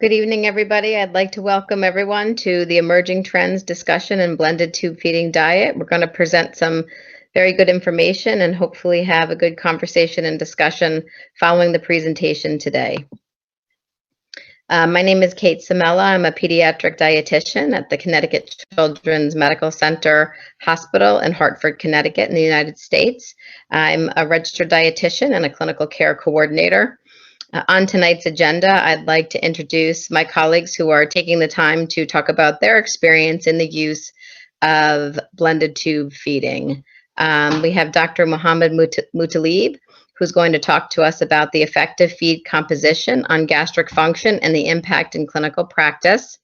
Good evening, everybody. I'd like to welcome everyone to the Emerging Trends discussion in blended tube feeding diet. We're going to present some very good information and hopefully have a good conversation and discussion following the presentation today. My name is Kate Samella. I'm a pediatric dietitian at the Connecticut Children's Medical Center Hospital in Hartford, Connecticut in the United States. I'm a registered dietitian and a clinical care coordinator. On tonight's agenda, I'd like to introduce my colleagues who are taking the time to talk about their experience in the use of blended tube feeding. We have Dr. Mohammed Mutalib, who's going to talk to us about the effective feed composition on gastric function and the impact in clinical practice.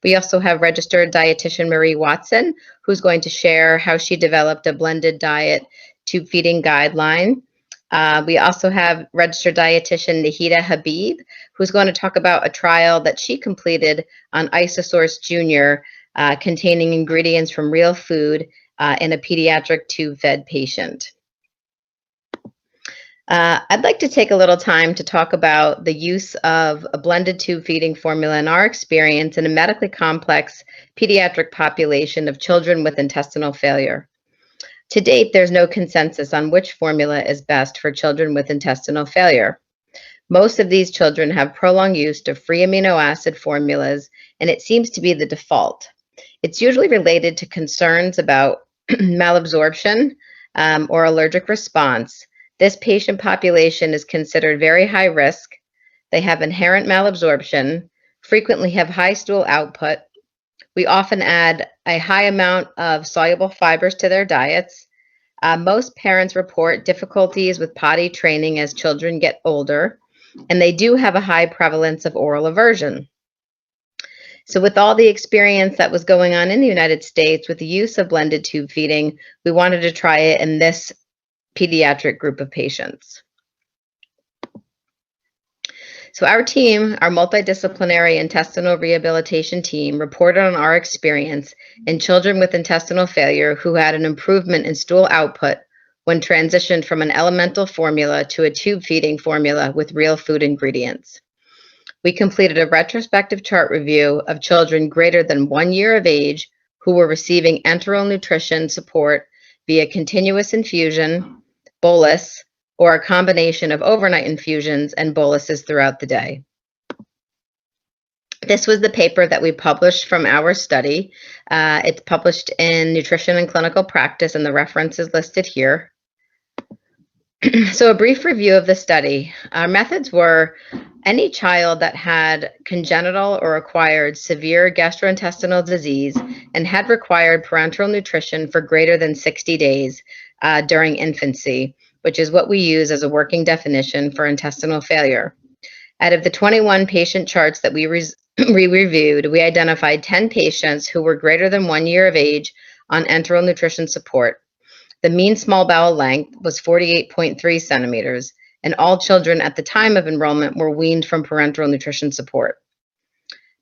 We also have registered dietitian Marie Watson, who's going to share how she developed a blended diet tube feeding guideline. We also have registered dietitian Nahida Habib, who's going to talk about a trial that she completed on Isosource Junior containing ingredients from real food in a pediatric tube-fed patient. I'd like to take a little time to talk about the use of a blended tube feeding formula in our experience in a medically complex pediatric population of children with intestinal failure. To date, there's no consensus on which formula is best for children with intestinal failure. Most of these children have prolonged use of free amino acid formulas, and it seems to be the default. It's usually related to concerns about malabsorption or allergic response. This patient population is considered very high risk. They have inherent malabsorption, frequently have high stool output. We often add a high amount of soluble fibers to their diets. Most parents report difficulties with potty training as children get older, and they do have a high prevalence of oral aversion. So with all the experience that was going on in the United States with the use of blended tube feeding, we wanted to try it in this pediatric group of patients. So our team, our multidisciplinary intestinal rehabilitation team, reported on our experience in children with intestinal failure who had an improvement in stool output when transitioned from an elemental formula to a tube feeding formula with real food ingredients. We completed a retrospective chart review of children greater than 1 year of age who were receiving enteral nutrition support via continuous infusion, bolus, or a combination of overnight infusions and boluses throughout the day. This was the paper that we published from our study. It's published in Nutrition and Clinical Practice, and the reference is listed here. So a brief review of the study. Our methods were any child that had congenital or acquired severe gastrointestinal disease and had required parenteral nutrition for greater than 60 days during infancy, which is what we use as a working definition for intestinal failure. Out of the 21 patient charts that we reviewed, we identified 10 patients who were greater than 1 year of age on enteral nutrition support. The mean small bowel length was 48.3 centimeters, and all children at the time of enrollment were weaned from parenteral nutrition support.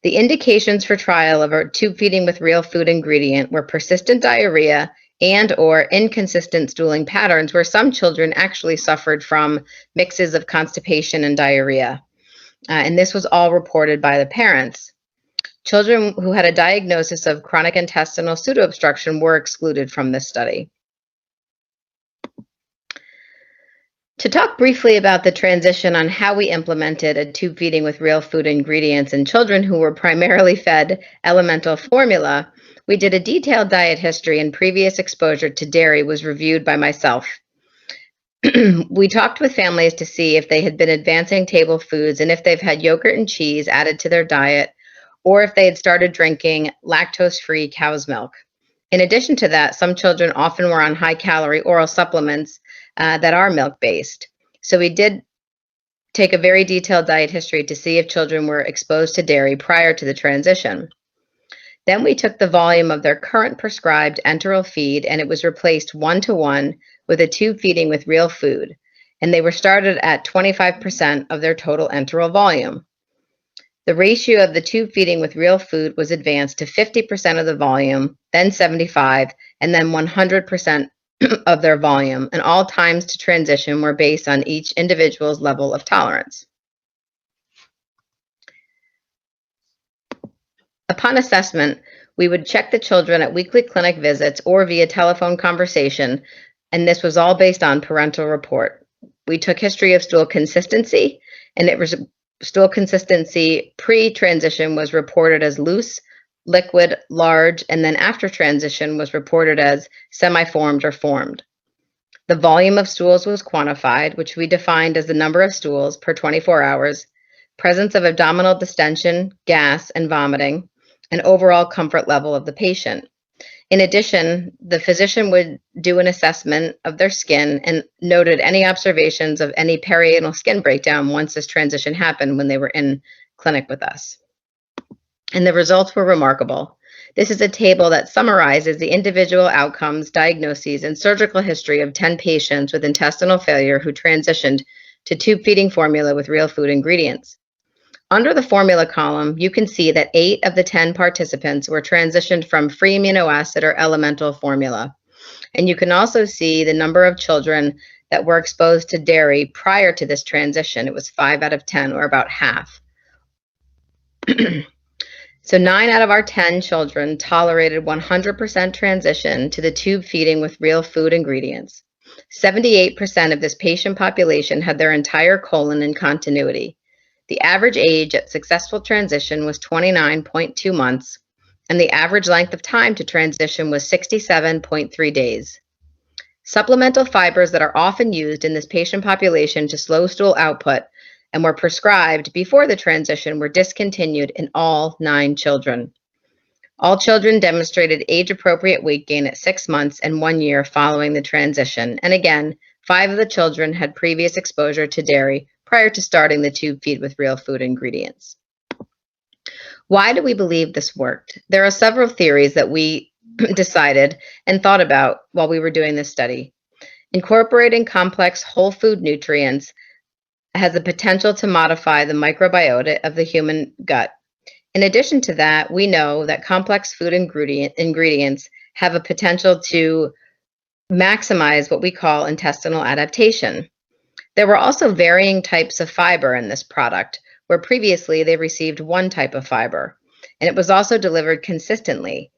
The indications for trial of our tube feeding with real food ingredient were persistent diarrhea and or inconsistent stooling patterns where some children actually suffered from mixes of constipation and diarrhea. And this was all reported by the parents. Children who had a diagnosis of chronic intestinal pseudoobstruction were excluded from this study. To talk briefly about the transition on how we implemented a tube feeding with real food ingredients in children who were primarily fed elemental formula, we did a detailed diet history, and previous exposure to dairy was reviewed by myself. We talked with families to see if they had been advancing table foods and if they've had yogurt and cheese added to their diet, or if they had started drinking lactose-free cow's milk. In addition to that, some children often were on high-calorie oral supplements that are milk-based. So we did take a very detailed diet history to see if children were exposed to dairy prior to the transition. Then we took the volume of their current prescribed enteral feed, and it was replaced 1-to-1 with a tube feeding with real food, and they were started at 25% of their total enteral volume. The ratio of the tube feeding with real food was advanced to 50% of the volume, then 75, and then 100% of their volume, and all times to transition were based on each individual's level of tolerance. Upon assessment, we would check the children at weekly clinic visits or via telephone conversation, and this was all based on parental report. We took history of stool consistency, and it was stool consistency pre-transition was reported as loose, liquid, large, and then after transition was reported as semi-formed or formed. The volume of stools was quantified, which we defined as the number of stools per 24 hours, presence of abdominal distension, gas, and vomiting, and overall comfort level of the patient. In addition, the physician would do an assessment of their skin and noted any observations of any perianal skin breakdown once this transition happened when they were in clinic with us. And the results were remarkable. This is a table that summarizes the individual outcomes, diagnoses, and surgical history of 10 patients with intestinal failure who transitioned to tube feeding formula with real food ingredients. Under the formula column, you can see that 8 of the 10 participants were transitioned from free amino acid or elemental formula. And you can also see the number of children that were exposed to dairy prior to this transition. It was 5 out of 10, or about half. So 9 out of our 10 children tolerated 100% transition to the tube feeding with real food ingredients. 78% of this patient population had their entire colon in continuity. The average age at successful transition was 29.2 months, and the average length of time to transition was 67.3 days. Supplemental fibers that are often used in this patient population to slow stool output and were prescribed before the transition were discontinued in all 9 children. All children demonstrated age-appropriate weight gain at 6 months and 1 year following the transition. And again, 5 of the children had previous exposure to dairy prior to starting the tube feed with real food ingredients. Why do we believe this worked? There are several theories that we decided and thought about while we were doing this study. Incorporating complex whole food nutrients has the potential to modify the microbiota of the human gut. In addition to that, we know that complex food ingredients have a potential to maximize what we call intestinal adaptation. There were also varying types of fiber in this product, where previously they received one type of fiber, and it was also delivered consistently,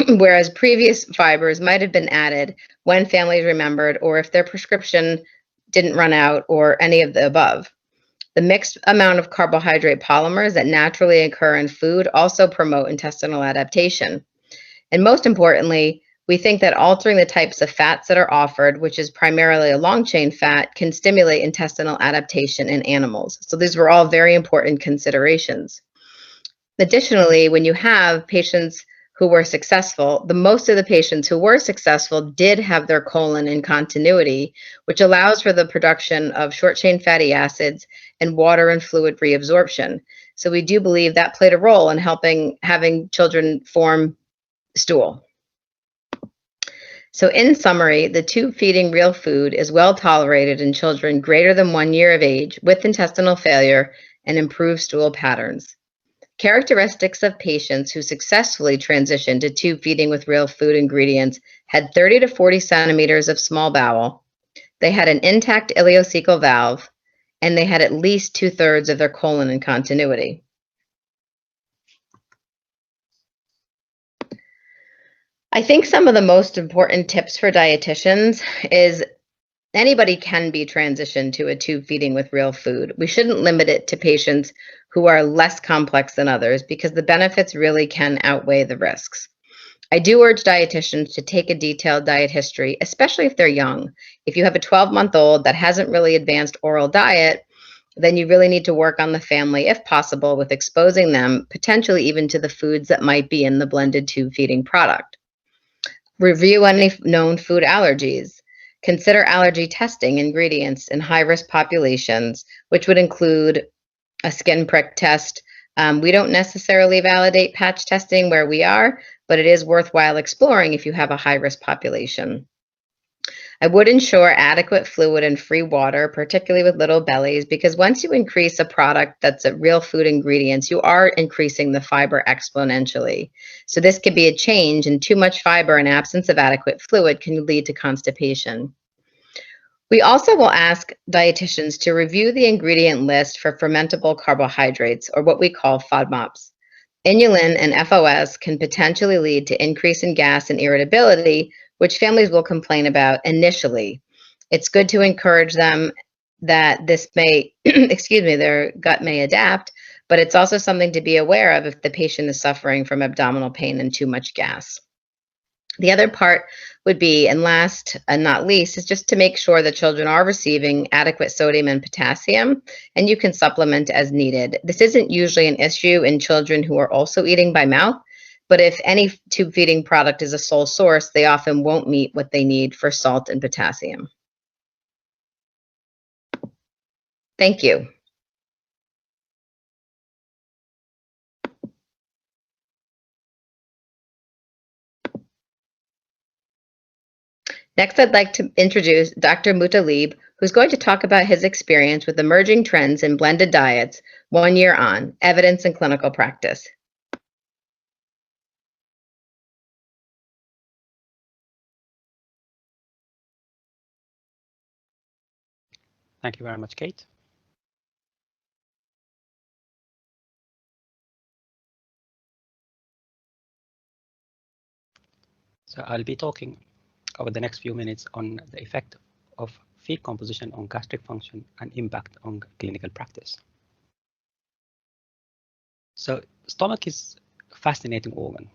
whereas previous fibers might have been added when families remembered or if their prescription didn't run out or any of the above. The mixed amount of carbohydrate polymers that naturally occur in food also promote intestinal adaptation. And most importantly, we think that altering the types of fats that are offered, which is primarily a long-chain fat, can stimulate intestinal adaptation in animals. So these were all very important considerations. Additionally, when you have patients who were successful, most of the patients who were successful did have their colon in continuity, which allows for the production of short-chain fatty acids and water and fluid reabsorption. So we do believe that played a role in having children form stool. So in summary, the tube feeding real food is well tolerated in children greater than 1 year of age with intestinal failure and improved stool patterns. Characteristics of patients who successfully transitioned to tube feeding with real food ingredients had 30 to 40 centimeters of small bowel. They had an intact ileocecal valve, and they had at least 2/3 of their colon in continuity. I think some of the most important tips for dietitians is anybody can be transitioned to a tube feeding with real food. We shouldn't limit it to patients who are less complex than others because the benefits really can outweigh the risks. I do urge dietitians to take a detailed diet history, especially if they're young. If you have a 12-month-old that hasn't really advanced oral diet, then you really need to work on the family, if possible, with exposing them potentially even to the foods that might be in the blended tube feeding product. Review any known food allergies. Consider allergy testing ingredients in high-risk populations, which would include a skin prick test. We don't necessarily validate patch testing where we are, but it is worthwhile exploring if you have a high-risk population. I would ensure adequate fluid and free water, particularly with little bellies, because once you increase a product that's a real food ingredients, you are increasing the fiber exponentially. So this could be a change, and too much fiber and absence of adequate fluid can lead to constipation. We also will ask dietitians to review the ingredient list for fermentable carbohydrates, or what we call FODMAPs. Inulin and FOS can potentially lead to increase in gas and irritability, which families will complain about initially. It's good to encourage them that this may, excuse me, their gut may adapt, but it's also something to be aware of if the patient is suffering from abdominal pain and too much gas. The other part would be, and last and not least, is just to make sure that children are receiving adequate sodium and potassium, and you can supplement as needed. This isn't usually an issue in children who are also eating by mouth, but if any tube feeding product is a sole source, they often won't meet what they need for salt and potassium. Thank you. Next, I'd like to introduce Dr. Mutalib, who's going to talk about his experience with emerging trends in blended diets 1 year on, evidence and clinical practice. Thank you very much, Kate. So I'll be talking over the next few minutes on the effect of feed composition on gastric function and impact on clinical practice. So stomach is a fascinating organ,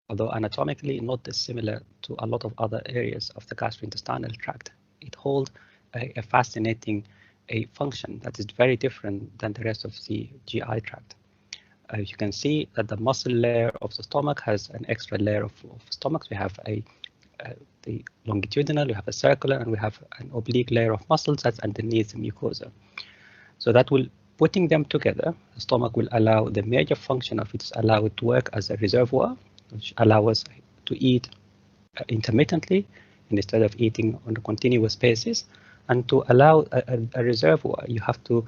although anatomically not dissimilar to a lot of other areas of the gastrointestinal tract. It holds a fascinating function that is very different than the rest of the GI tract. You can see that the muscle layer of the stomach has an extra layer of stomachs. We have the longitudinal, we have a circular, and we have an oblique layer of muscles that's underneath the mucosa. So that will, putting them together, the stomach will allow the major function of it is allow it to work as a reservoir, which allows us to eat intermittently instead of eating on a continuous basis. And to allow a reservoir, you have to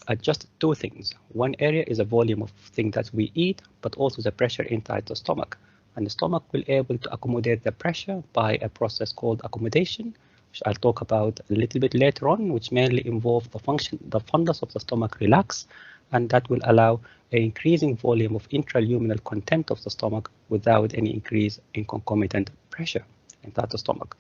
adjust two things. One area is a volume of things that we eat, but also the pressure inside the stomach. And the stomach will be able to accommodate the pressure by a process called accommodation, which I'll talk about a little bit later on, which mainly involves the fundus of the stomach relax, and that will allow an increasing volume of intraluminal content of the stomach without any increase in concomitant pressure inside the stomach.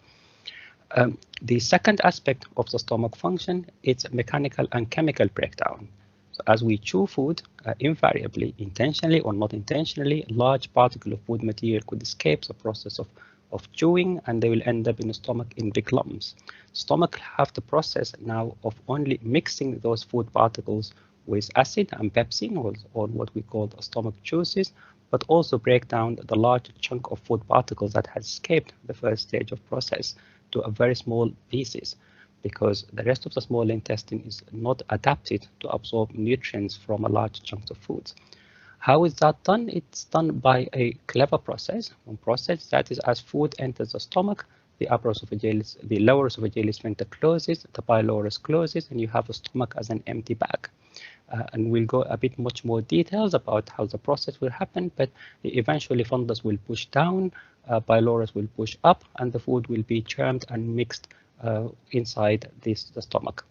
The second aspect of the stomach function is mechanical and chemical breakdown. So as we chew food, invariably, intentionally or not intentionally, large particle of food material could escape the process of chewing, and they will end up in the stomach in big lumps. Stomach have the process now of only mixing those food particles with acid and pepsin, or what we call the stomach juices, but also break down the large chunk of food particles that has escaped the first stage of process to a very small pieces, because the rest of the small intestine is not adapted to absorb nutrients from a large chunk of foods. How is that done? It's done by a clever process. One process that is, as food enters the stomach, the lower esophageal sphincter closes, the pylorus closes, and you have the stomach as an empty bag. And we'll go a bit much more details about how the process will happen, but eventually fundus will push down, pylorus will push up, and the food will be churned and mixed inside the stomach.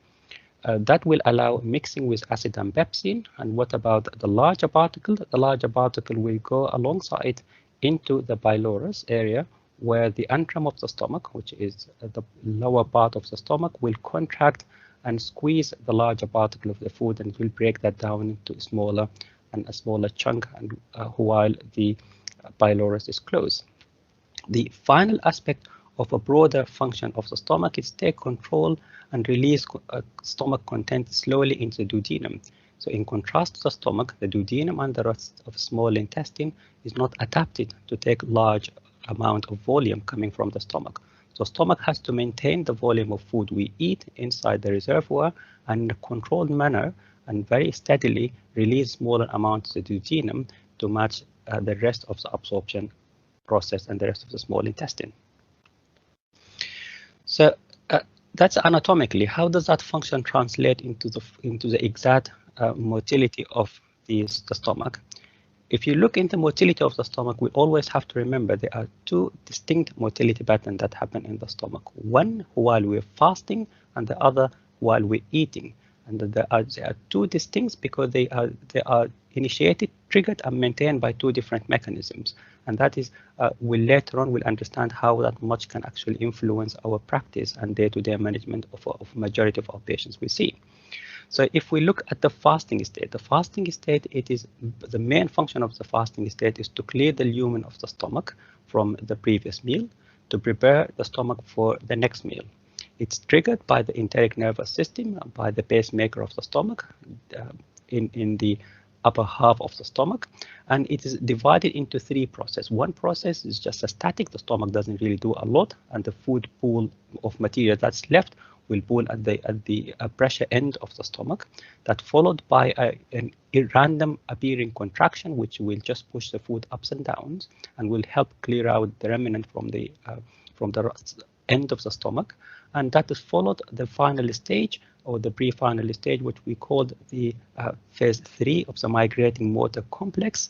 That will allow mixing with acid and pepsin. And what about the larger particle? The larger particle will go alongside into the pylorus area, where the antrum of the stomach, which is the lower part of the stomach, will contract and squeeze the larger particle of the food, and it will break that down into a smaller chunk, and while the pylorus is closed. The final aspect of a broader function of the stomach is take control and release stomach content slowly into the duodenum. So in contrast to the stomach, the duodenum and the rest of the small intestine is not adapted to take large amount of volume coming from the stomach. So stomach has to maintain the volume of food we eat inside the reservoir, and in a controlled manner and very steadily release smaller amounts to the duodenum to match the rest of the absorption process and the rest of the small intestine. So that's anatomically. How does that function translate into the exact motility of the stomach? If you look into motility of the stomach, we always have to remember there are two distinct motility patterns that happen in the stomach. One while we're fasting, and the other while we're eating. And there are two distinct because they are initiated, triggered, and maintained by two different mechanisms. And that is, later on we'll understand how that much can actually influence our practice and day-to-day management of majority of our patients we see. So if we look at the fasting state, it is the main function of the fasting state is to clear the lumen of the stomach from the previous meal to prepare the stomach for the next meal. It's triggered by the enteric nervous system, by the pacemaker of the stomach in the upper half of the stomach, and it is divided into three processes. One process is just a static, the stomach doesn't really do a lot, and the food pool of material that's left will pool at the pressure end of the stomach. That followed by an random appearing contraction, which will just push the food ups and downs and will help clear out the remnant from the end of the stomach. And that is followed the final stage or the pre-final stage, which we called the phase 3 of the migrating motor complex,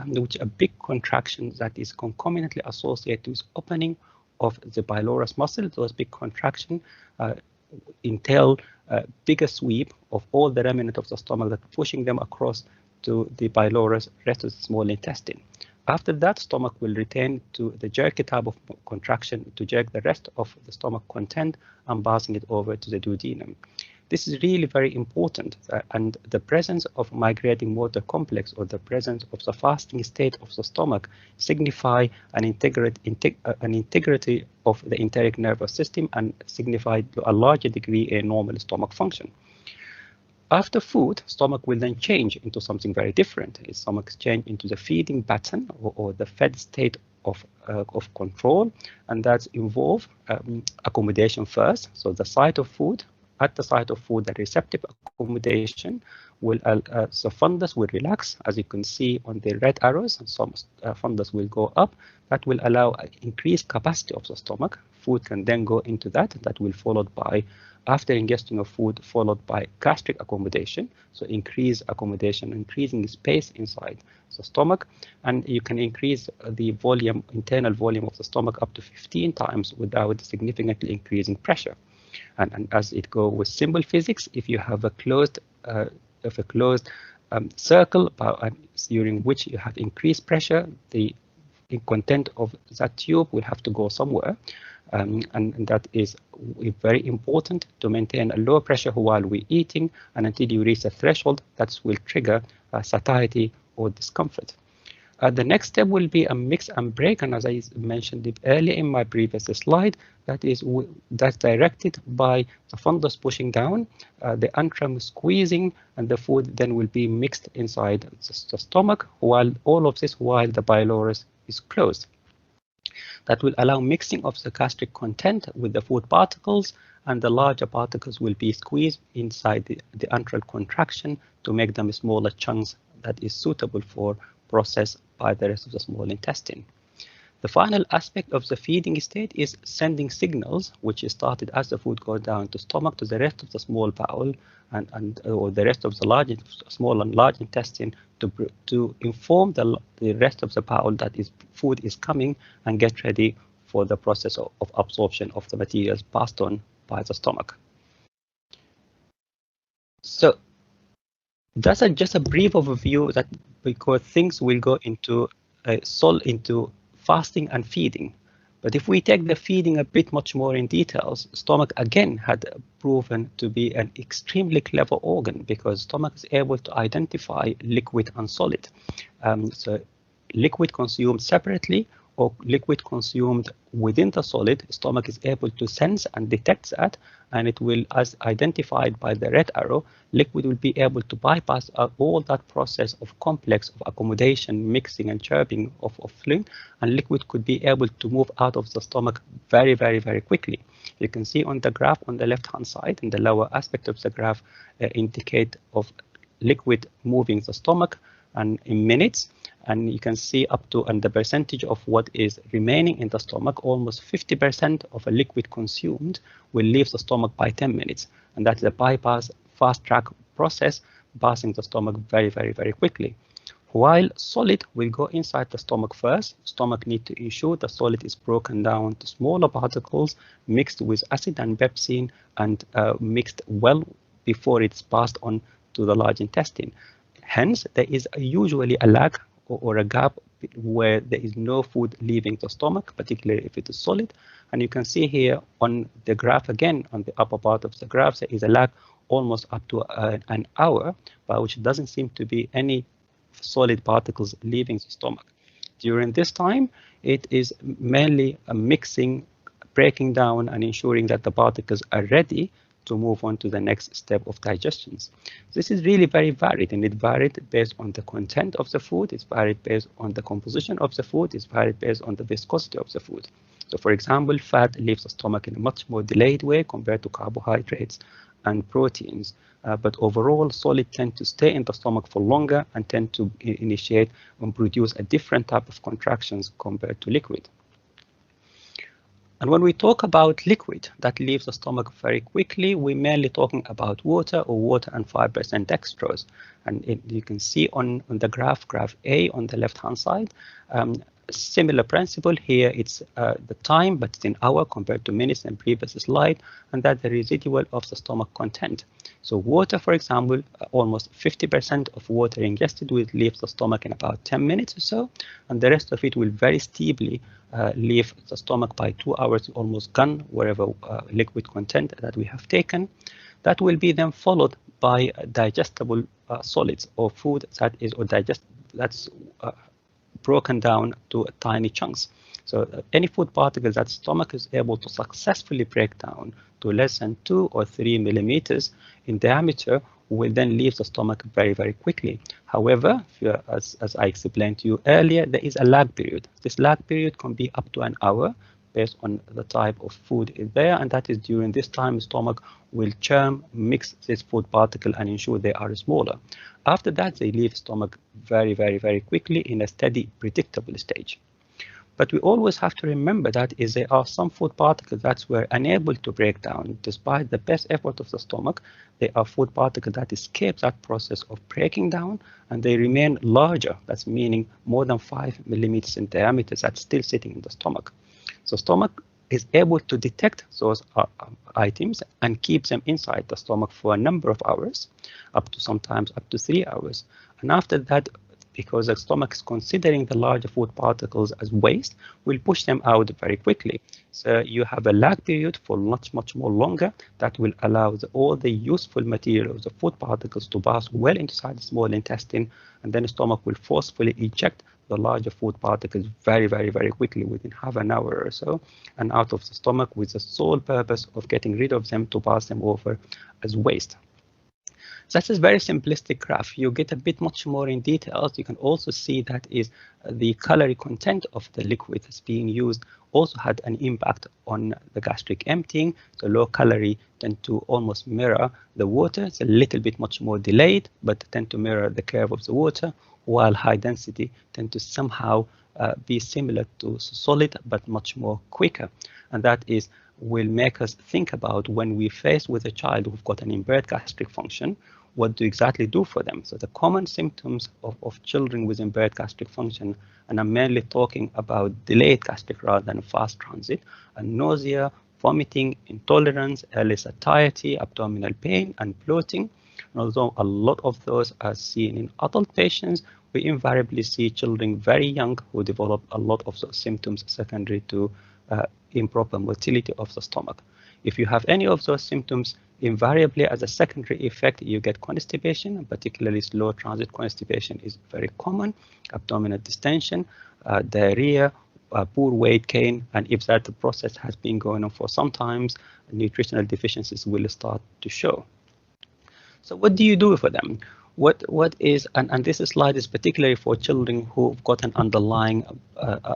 which a big contraction that is concomitantly associated with opening of the pylorus muscle. Those big contractions entail a bigger sweep of all the remnant of the stomach, that pushing them across to the pylorus, rest of the small intestine. After that, stomach will return to the jerky type of contraction to jerk the rest of the stomach content and passing it over to the duodenum. This is really very important, and the presence of migrating motor complex or the presence of the fasting state of the stomach signify an integrity of the enteric nervous system and signify to a larger degree a normal stomach function. After food, stomach will then change into something very different. Its stomach change into the feeding pattern or the fed state of control, and that involve accommodation first. So the site of food, at the site of food, the receptive accommodation will the fundus will relax, as you can see on the red arrows. Some fundus will go up. That will allow increased capacity of the stomach. Food can then go into that. That will followed by, after ingestion of food, followed by gastric accommodation. So increase accommodation, increasing space inside the stomach, and you can increase the volume, internal volume of the stomach up to 15 times without significantly increasing pressure. And as it goes with simple physics, if you have a closed circle during which you have increased pressure, the content of that tube will have to go somewhere. And that is very important to maintain a low pressure while we're eating, and until you reach a threshold that will trigger satiety or discomfort. The next step will be a mix and break, and as I mentioned it earlier in my previous slide, that's directed by the fundus pushing down, the antrum squeezing, and the food then will be mixed inside the stomach, while the pylorus is closed. That will allow mixing of the gastric content with the food particles, and the larger particles will be squeezed inside the antral contraction to make them smaller chunks that is suitable for process by the rest of the small intestine. The final aspect of the feeding state is sending signals, which is started as the food goes down to stomach to the rest of the small bowel or the rest of the small and large intestine to inform the rest of the bowel that food is coming and get ready for the process of absorption of the materials passed on by the stomach. So that's just a brief overview, that because things will go into fasting and feeding. But if we take the feeding a bit much more in details, stomach again had proven to be an extremely clever organ, because stomach is able to identify liquid and solid. So liquid consumed separately or liquid consumed within the solid, stomach is able to sense and detect that, and it will, as identified by the red arrow, liquid will be able to bypass all that process of complex of accommodation, mixing and chirping of fluid, and liquid could be able to move out of the stomach very, very, very quickly. You can see on the graph on the left-hand side, in the lower aspect of the graph, indicate of liquid moving the stomach and in minutes, and you can see up to, and the percentage of what is remaining in the stomach, almost 50% of a liquid consumed will leave the stomach by 10 minutes, and that's a bypass fast track process, passing the stomach very, very, very quickly. While solid will go inside the stomach first, stomach need to ensure the solid is broken down to smaller particles mixed with acid and pepsin and mixed well before it's passed on to the large intestine. Hence, there is usually a lag or a gap where there is no food leaving the stomach, particularly if it is solid. And you can see here on the graph again, on the upper part of the graph, there is a lag almost up to an hour, by which doesn't seem to be any solid particles leaving the stomach. During this time, it is mainly a mixing, breaking down, and ensuring that the particles are ready to move on to the next step of digestions. This is really very varied, and it varied based on the content of the food, it's varied based on the composition of the food, it's varied based on the viscosity of the food. So for example, fat leaves the stomach in a much more delayed way compared to carbohydrates and proteins. But overall, solid tend to stay in the stomach for longer and tend to initiate and produce a different type of contractions compared to liquid. And when we talk about liquid that leaves the stomach very quickly, we're mainly talking about water or water and 5% dextrose. And you can see on the graph A on the left-hand side, similar principle here. It's the time, but it's in hour compared to minutes in previous slide, and that's the residual of the stomach content. So water, for example, almost 50% of water ingested will leave the stomach in about 10 minutes or so, and the rest of it will very steeply leave the stomach by 2 hours, almost gone, wherever liquid content that we have taken. That will be then followed by digestible solids or food that is that's broken down to tiny chunks. So any food particles that stomach is able to successfully break down to less than 2 or 3 millimeters in diameter will then leave the stomach very, very quickly. However, as I explained to you earlier, there is a lag period. This lag period can be up to an hour based on the type of food is there, and that is during this time the stomach will churn, mix this food particle and ensure they are smaller. After that, they leave stomach very, very, very quickly in a steady, predictable stage. But we always have to remember that there are some food particles that were unable to break down despite the best effort of the stomach. They are food particles that escape that process of breaking down, and they remain larger. That's meaning more than 5 millimeters in diameter. That's still sitting in the stomach. So stomach is able to detect those items and keep them inside the stomach for a number of hours, sometimes up to 3 hours. And after that, because the stomach is considering the larger food particles as waste, will push them out very quickly. So you have a lag period for much, much more longer that will allow all the useful materials, the food particles, to pass well inside the small intestine, and then the stomach will forcefully eject the larger food particles very, very, very quickly within half an hour or so, and out of the stomach with the sole purpose of getting rid of them to pass them over as waste. So that's a very simplistic graph. You get a bit much more in details. You can also see that is the calorie content of the liquid that's being used also had an impact on the gastric emptying. So low calorie tend to almost mirror the water. It's a little bit much more delayed, but tend to mirror the curve of the water, while high density tend to somehow be similar to solid, but much more quicker. And that will make us think about when we face with a child who've got an impaired gastric function, what to exactly do for them. So the common symptoms of children with impaired gastric function, and I'm mainly talking about delayed gastric rather than fast transit, are nausea, vomiting, intolerance, early satiety, abdominal pain, and bloating. And although a lot of those are seen in adult patients, we invariably see children very young who develop a lot of those symptoms secondary to improper motility of the stomach. If you have any of those symptoms, invariably as a secondary effect, you get constipation, and particularly slow transit constipation is very common, abdominal distension, diarrhea, poor weight gain, and if that process has been going on for some time, nutritional deficiencies will start to show. So what do you do for them? What is, and this slide is particularly for children who've got an underlying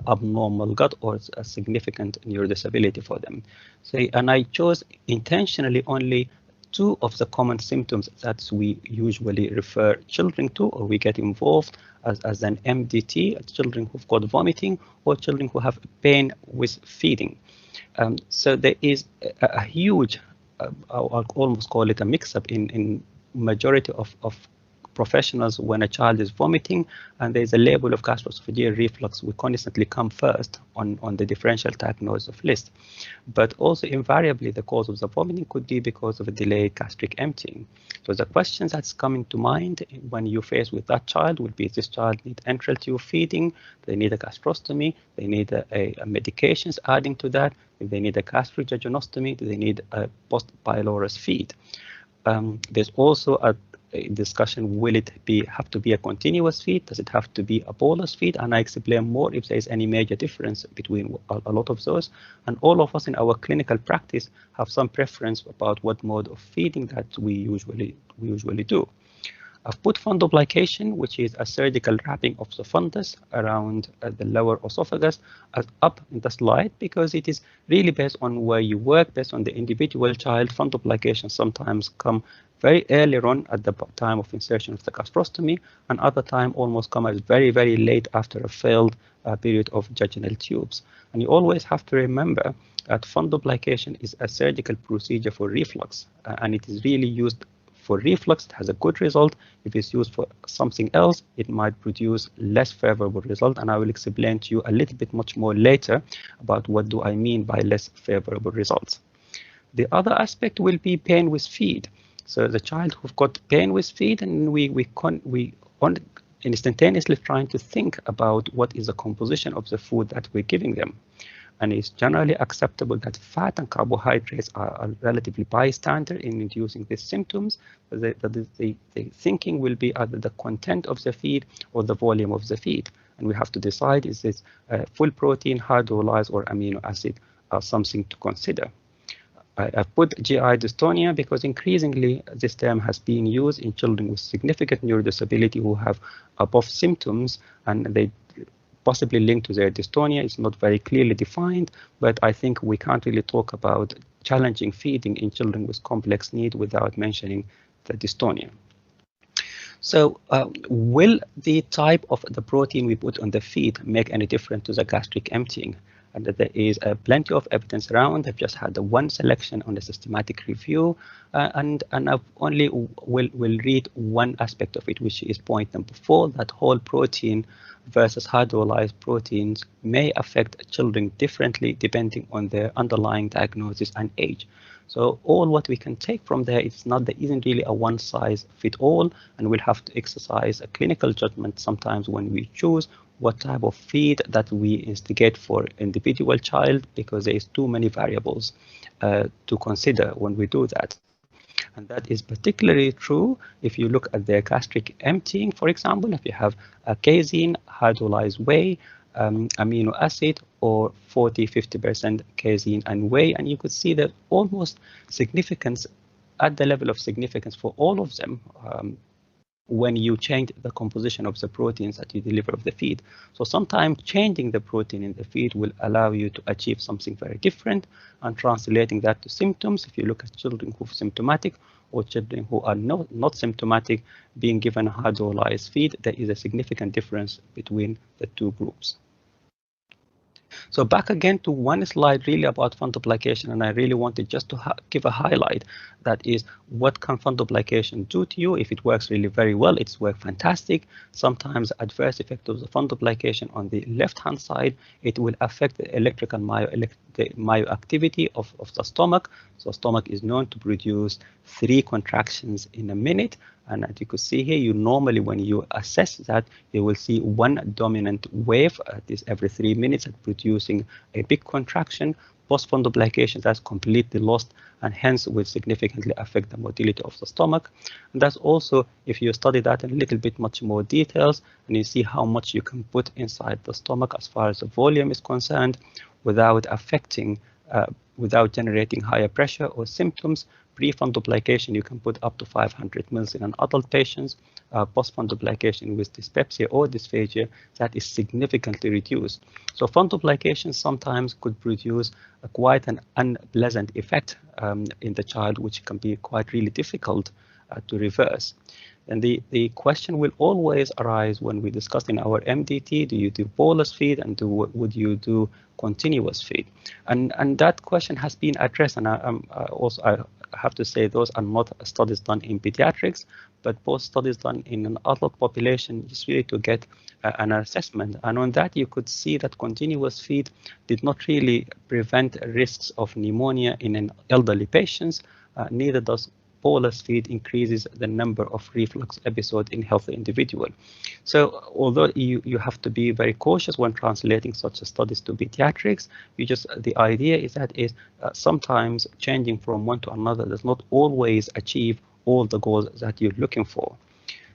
abnormal gut or a significant neurodisability for them. So, and I chose intentionally only 2 of the common symptoms that we usually refer children to, or we get involved as an MDT, children who've got vomiting or children who have pain with feeding. So there is a huge, I'll almost call it a mix-up in majority of professionals, when a child is vomiting and there's a label of gastroesophageal reflux, we constantly come first on the differential diagnosis of list. But also invariably the cause of the vomiting could be because of a delayed gastric emptying. So the questions that's coming to mind when you face with that child would be, this child need enteral tube feeding, they need a gastrostomy, they need a medications adding to that, if they need a gastric jejunostomy, do they need a post-pylorus feed? There's also a discussion, will it have to be a continuous feed? Does it have to be a bolus feed? And I explain more if there is any major difference between a lot of those. And all of us in our clinical practice have some preference about what mode of feeding that we usually do. I've put fundoplication, which is a surgical wrapping of the fundus around the lower esophagus, up in the slide, because it is really based on where you work, based on the individual child. Fundoplication sometimes come very early on at the time of insertion of the gastrostomy, and other time almost come as very, very late after a failed period of jejunal tubes. And you always have to remember that fundoplication is a surgical procedure for reflux, and it is really used for reflux. It has a good result. If it's used for something else, it might produce less favorable result. And I will explain to you a little bit much more later about what do I mean by less favorable results. The other aspect will be pain with feed. So the child who've got pain with feed, and we instantaneously trying to think about what is the composition of the food that we're giving them. And it's generally acceptable that fat and carbohydrates are relatively bystander in inducing these symptoms. The thinking will be either the content of the feed or the volume of the feed. And we have to decide, is this full protein, hydrolyzed, or amino acid, something to consider. I've put GI dystonia because increasingly this term has been used in children with significant neurodisability who have above symptoms, and they possibly linked to their dystonia. It's not very clearly defined, but I think we can't really talk about challenging feeding in children with complex need without mentioning the dystonia. So will the type of the protein we put on the feed make any difference to the gastric emptying? And there is plenty of evidence around. I've just had the one selection on the systematic review, and I've only will read one aspect of it, which is point number 4, that whole protein versus hydrolyzed proteins may affect children differently depending on their underlying diagnosis and age. So all what we can take from there isn't really a one size fit all, and we'll have to exercise a clinical judgment sometimes when we choose what type of feed that we instigate for individual child, because there is too many variables to consider when we do that. And that is particularly true if you look at their gastric emptying, for example, if you have a casein, hydrolyzed whey, amino acid, or 40–50% casein and whey, and you could see that almost significance at the level of significance for all of them when you change the composition of the proteins that you deliver of the feed. So sometimes changing the protein in the feed will allow you to achieve something very different, and translating that to symptoms. If you look at children who are symptomatic or children who are not symptomatic being given a hydrolyzed feed, there is a significant difference between the two groups. So back again to one slide really about fundoplication, and I really wanted just to give a highlight. That is, what can fundoplication do to you? If it works really very well, it's worked fantastic. Sometimes adverse effect of the fundoplication on the left-hand side, it will affect the electrical myoactivity of the stomach. So stomach is known to produce 3 contractions in a minute. And as you can see here, you normally, when you assess that, you will see one dominant wave this every 3 minutes at producing a big contraction. Post-fundoplication, that's completely lost, and hence will significantly affect the motility of the stomach. And that's also, if you study that in a little bit much more details, and you see how much you can put inside the stomach as far as the volume is concerned, without affecting, without generating higher pressure or symptoms. Pre-fundoplication, you can put up to 500 ml in an adult patient. Post-fundoplication with dyspepsia or dysphagia, that is significantly reduced. So fundoplication sometimes could produce quite an unpleasant effect in the child, which can be quite really difficult to reverse. And the question will always arise when we discuss in our MDT, do you do bolus feed, and would you do continuous feed? And that question has been addressed, and I I have to say those are not studies done in pediatrics, but both studies done in an adult population, just really to get an assessment. And on that, you could see that continuous feed did not really prevent risks of pneumonia in an elderly patients. Neither does bolus feed increases the number of reflux episodes in healthy individual. So although you have to be very cautious when translating such studies to pediatrics, the idea is that sometimes changing from one to another does not always achieve all the goals that you're looking for.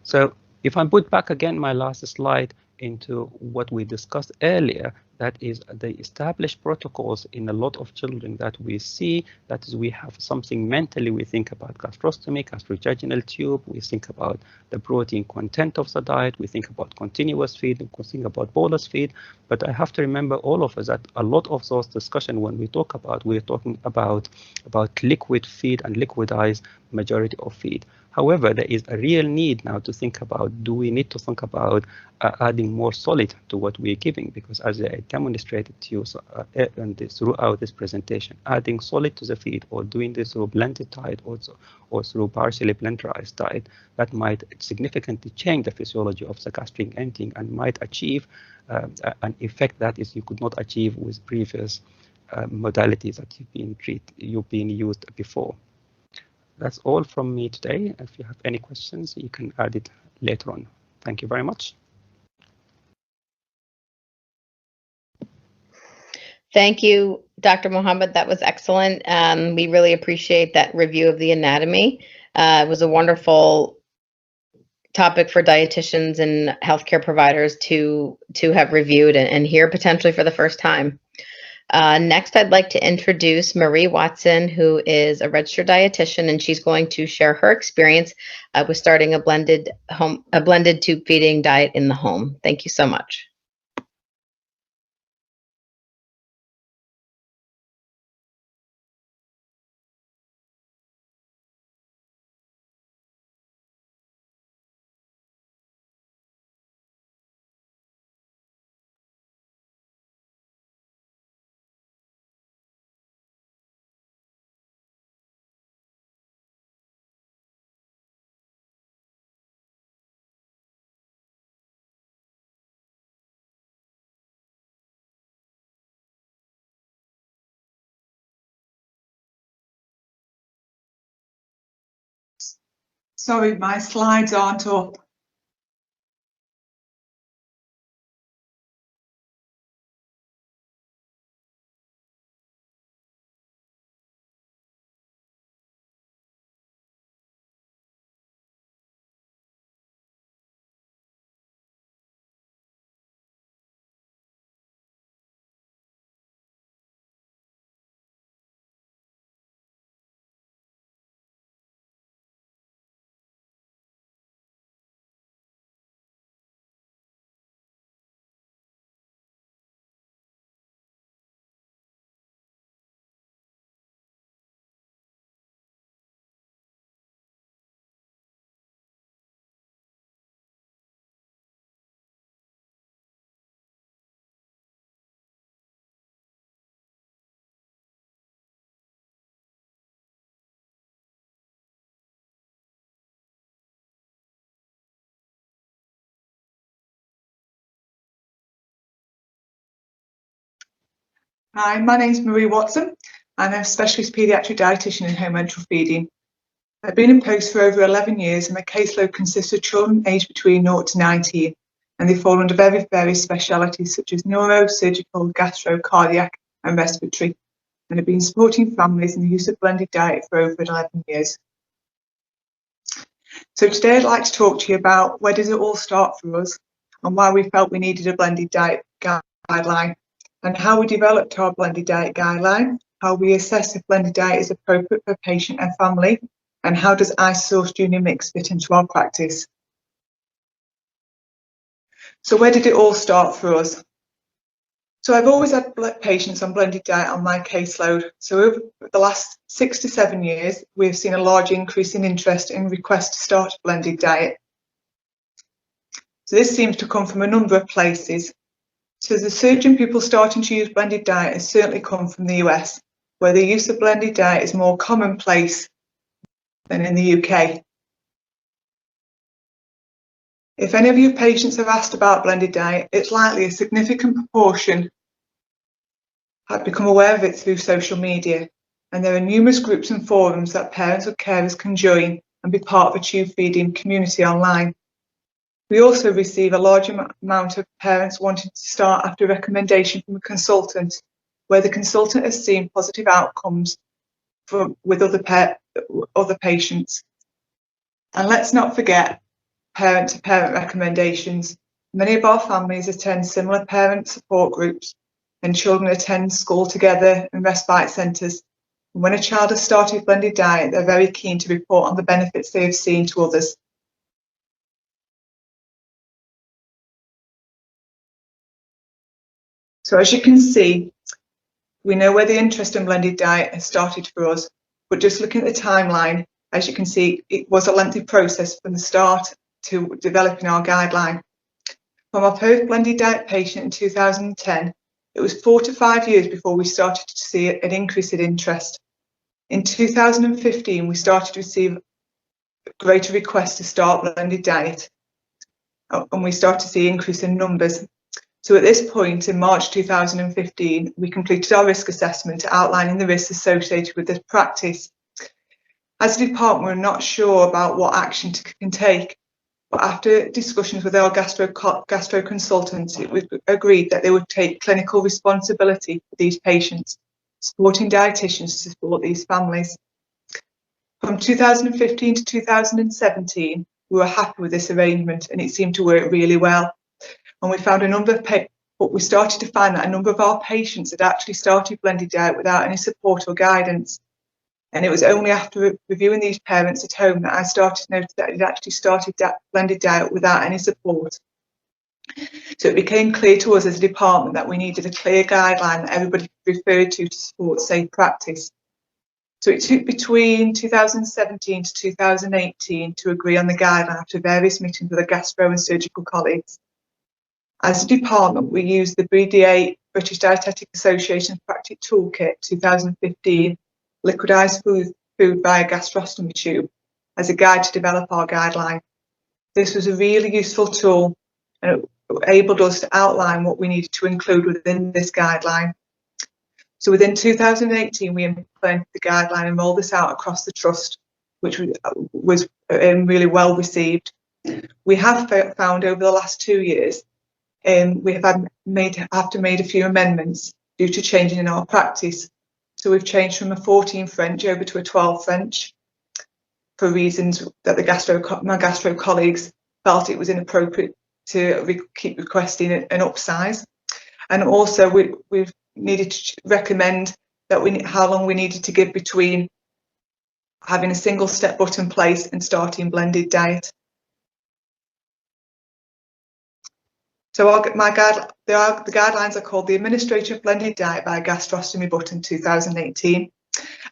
So if I put back again my last slide into what we discussed earlier, that is the established protocols in a lot of children that we see, that is we have something mentally, we think about gastrostomy, gastrovaginal tube, we think about the protein content of the diet, we think about continuous feed, we think about bolus feed, but I have to remember all of us that a lot of those discussions when we talk about, we're talking about liquid feed and liquidized majority of feed. However, there is a real need now to think about, do we need to think about adding more solid to what we're giving? Because as I demonstrated to you throughout this presentation, adding solid to the feed or doing this through blended diet also, or through partially blenderized diet, that might significantly change the physiology of the gastric emptying and might achieve an effect that is you could not achieve with previous modalities that you've been used before. That's all from me today. If you have any questions, you can add it later on. Thank you very much. Thank you, Dr. Mohammed. That was excellent. We really appreciate that review of the anatomy. It was a wonderful topic for dietitians and healthcare providers to have reviewed and hear potentially for the first time. Next, I'd like to introduce Marie Watson, who is a registered dietitian, and she's going to share her experience with starting a blended tube feeding diet in the home. Thank you so much. Sorry, my slides aren't up. Hi, my name's Marie Watson. I'm a specialist paediatric dietitian in home enteral feeding. I've been in post for over 11 years and my caseload consists of children aged between 0 to 19, and they fall under various specialities such as neuro, surgical, gastro, cardiac and respiratory, and I've been supporting families in the use of blended diet for over 11 years. So today I'd like to talk to you about where does it all start for us and why we felt we needed a blended diet guideline, and how we developed our blended diet guideline, how we assess if blended diet is appropriate for patient and family, and how does isosource junior mix fit into our practice. So where did it all start for us? So I've always had patients on blended diet on my caseload. So over the last 6 to 7 years, we've seen a large increase in interest and requests to start a blended diet. So this seems to come from a number of places. So the surge in people starting to use blended diet has certainly come from the US, where the use of blended diet is more commonplace than in the UK. If any of your patients have asked about blended diet, it's likely a significant proportion have become aware of it through social media, and there are numerous groups and forums that parents or carers can join and be part of a tube feeding community online. We also receive a large amount of parents wanting to start after a recommendation from a consultant, where the consultant has seen positive outcomes with other patients. And let's not forget parent-to-parent recommendations. Many of our families attend similar parent support groups, and children attend school together and respite centres. And when a child has started blended diet, they're very keen to report on the benefits they have seen to others. So as you can see, we know where the interest in blended diet has started for us, but just looking at the timeline, as you can see, it was a lengthy process from the start to developing our guideline. From our first blended diet patient in 2010, it was 4 to 5 years before we started to see an increase in interest. In 2015, we started to receive greater requests to start blended diet, and we started to see an increase in numbers. So at this point, in March 2015, we completed our risk assessment outlining the risks associated with this practice. As a department, we're not sure about what action to take, but after discussions with our gastro consultants, it was agreed that they would take clinical responsibility for these patients, supporting dietitians to support these families. From 2015 to 2017, we were happy with this arrangement, and it seemed to work really well. And we found a number of but we started to find that a number of our patients had actually started blended diet without any support or guidance. And it was only after reviewing these parents at home that I started to notice that they'd actually started blended diet without any support. So it became clear to us as a department that we needed a clear guideline that everybody referred to support safe practice. So it took between 2017 to 2018 to agree on the guideline after various meetings with our gastro and surgical colleagues. As a department, we used the BDA, British Dietetic Association Practice Toolkit 2015, liquidized food via gastrostomy tube, as a guide to develop our guideline. This was a really useful tool, and it enabled us to outline what we needed to include within this guideline. So within 2018, we implemented the guideline and rolled this out across the trust, which was really well received. We have found over the last 2 years, we have made a few amendments due to changing in our practice. So we've changed from a 14 French over to a 12 French for reasons that my gastro colleagues felt it was inappropriate to keep requesting an upsize. And also we've needed to recommend that how long we needed to give between having a single step button placed and starting blended diet. So the guidelines are called the Administration of Blended Diet by Gastrostomy Button 2018,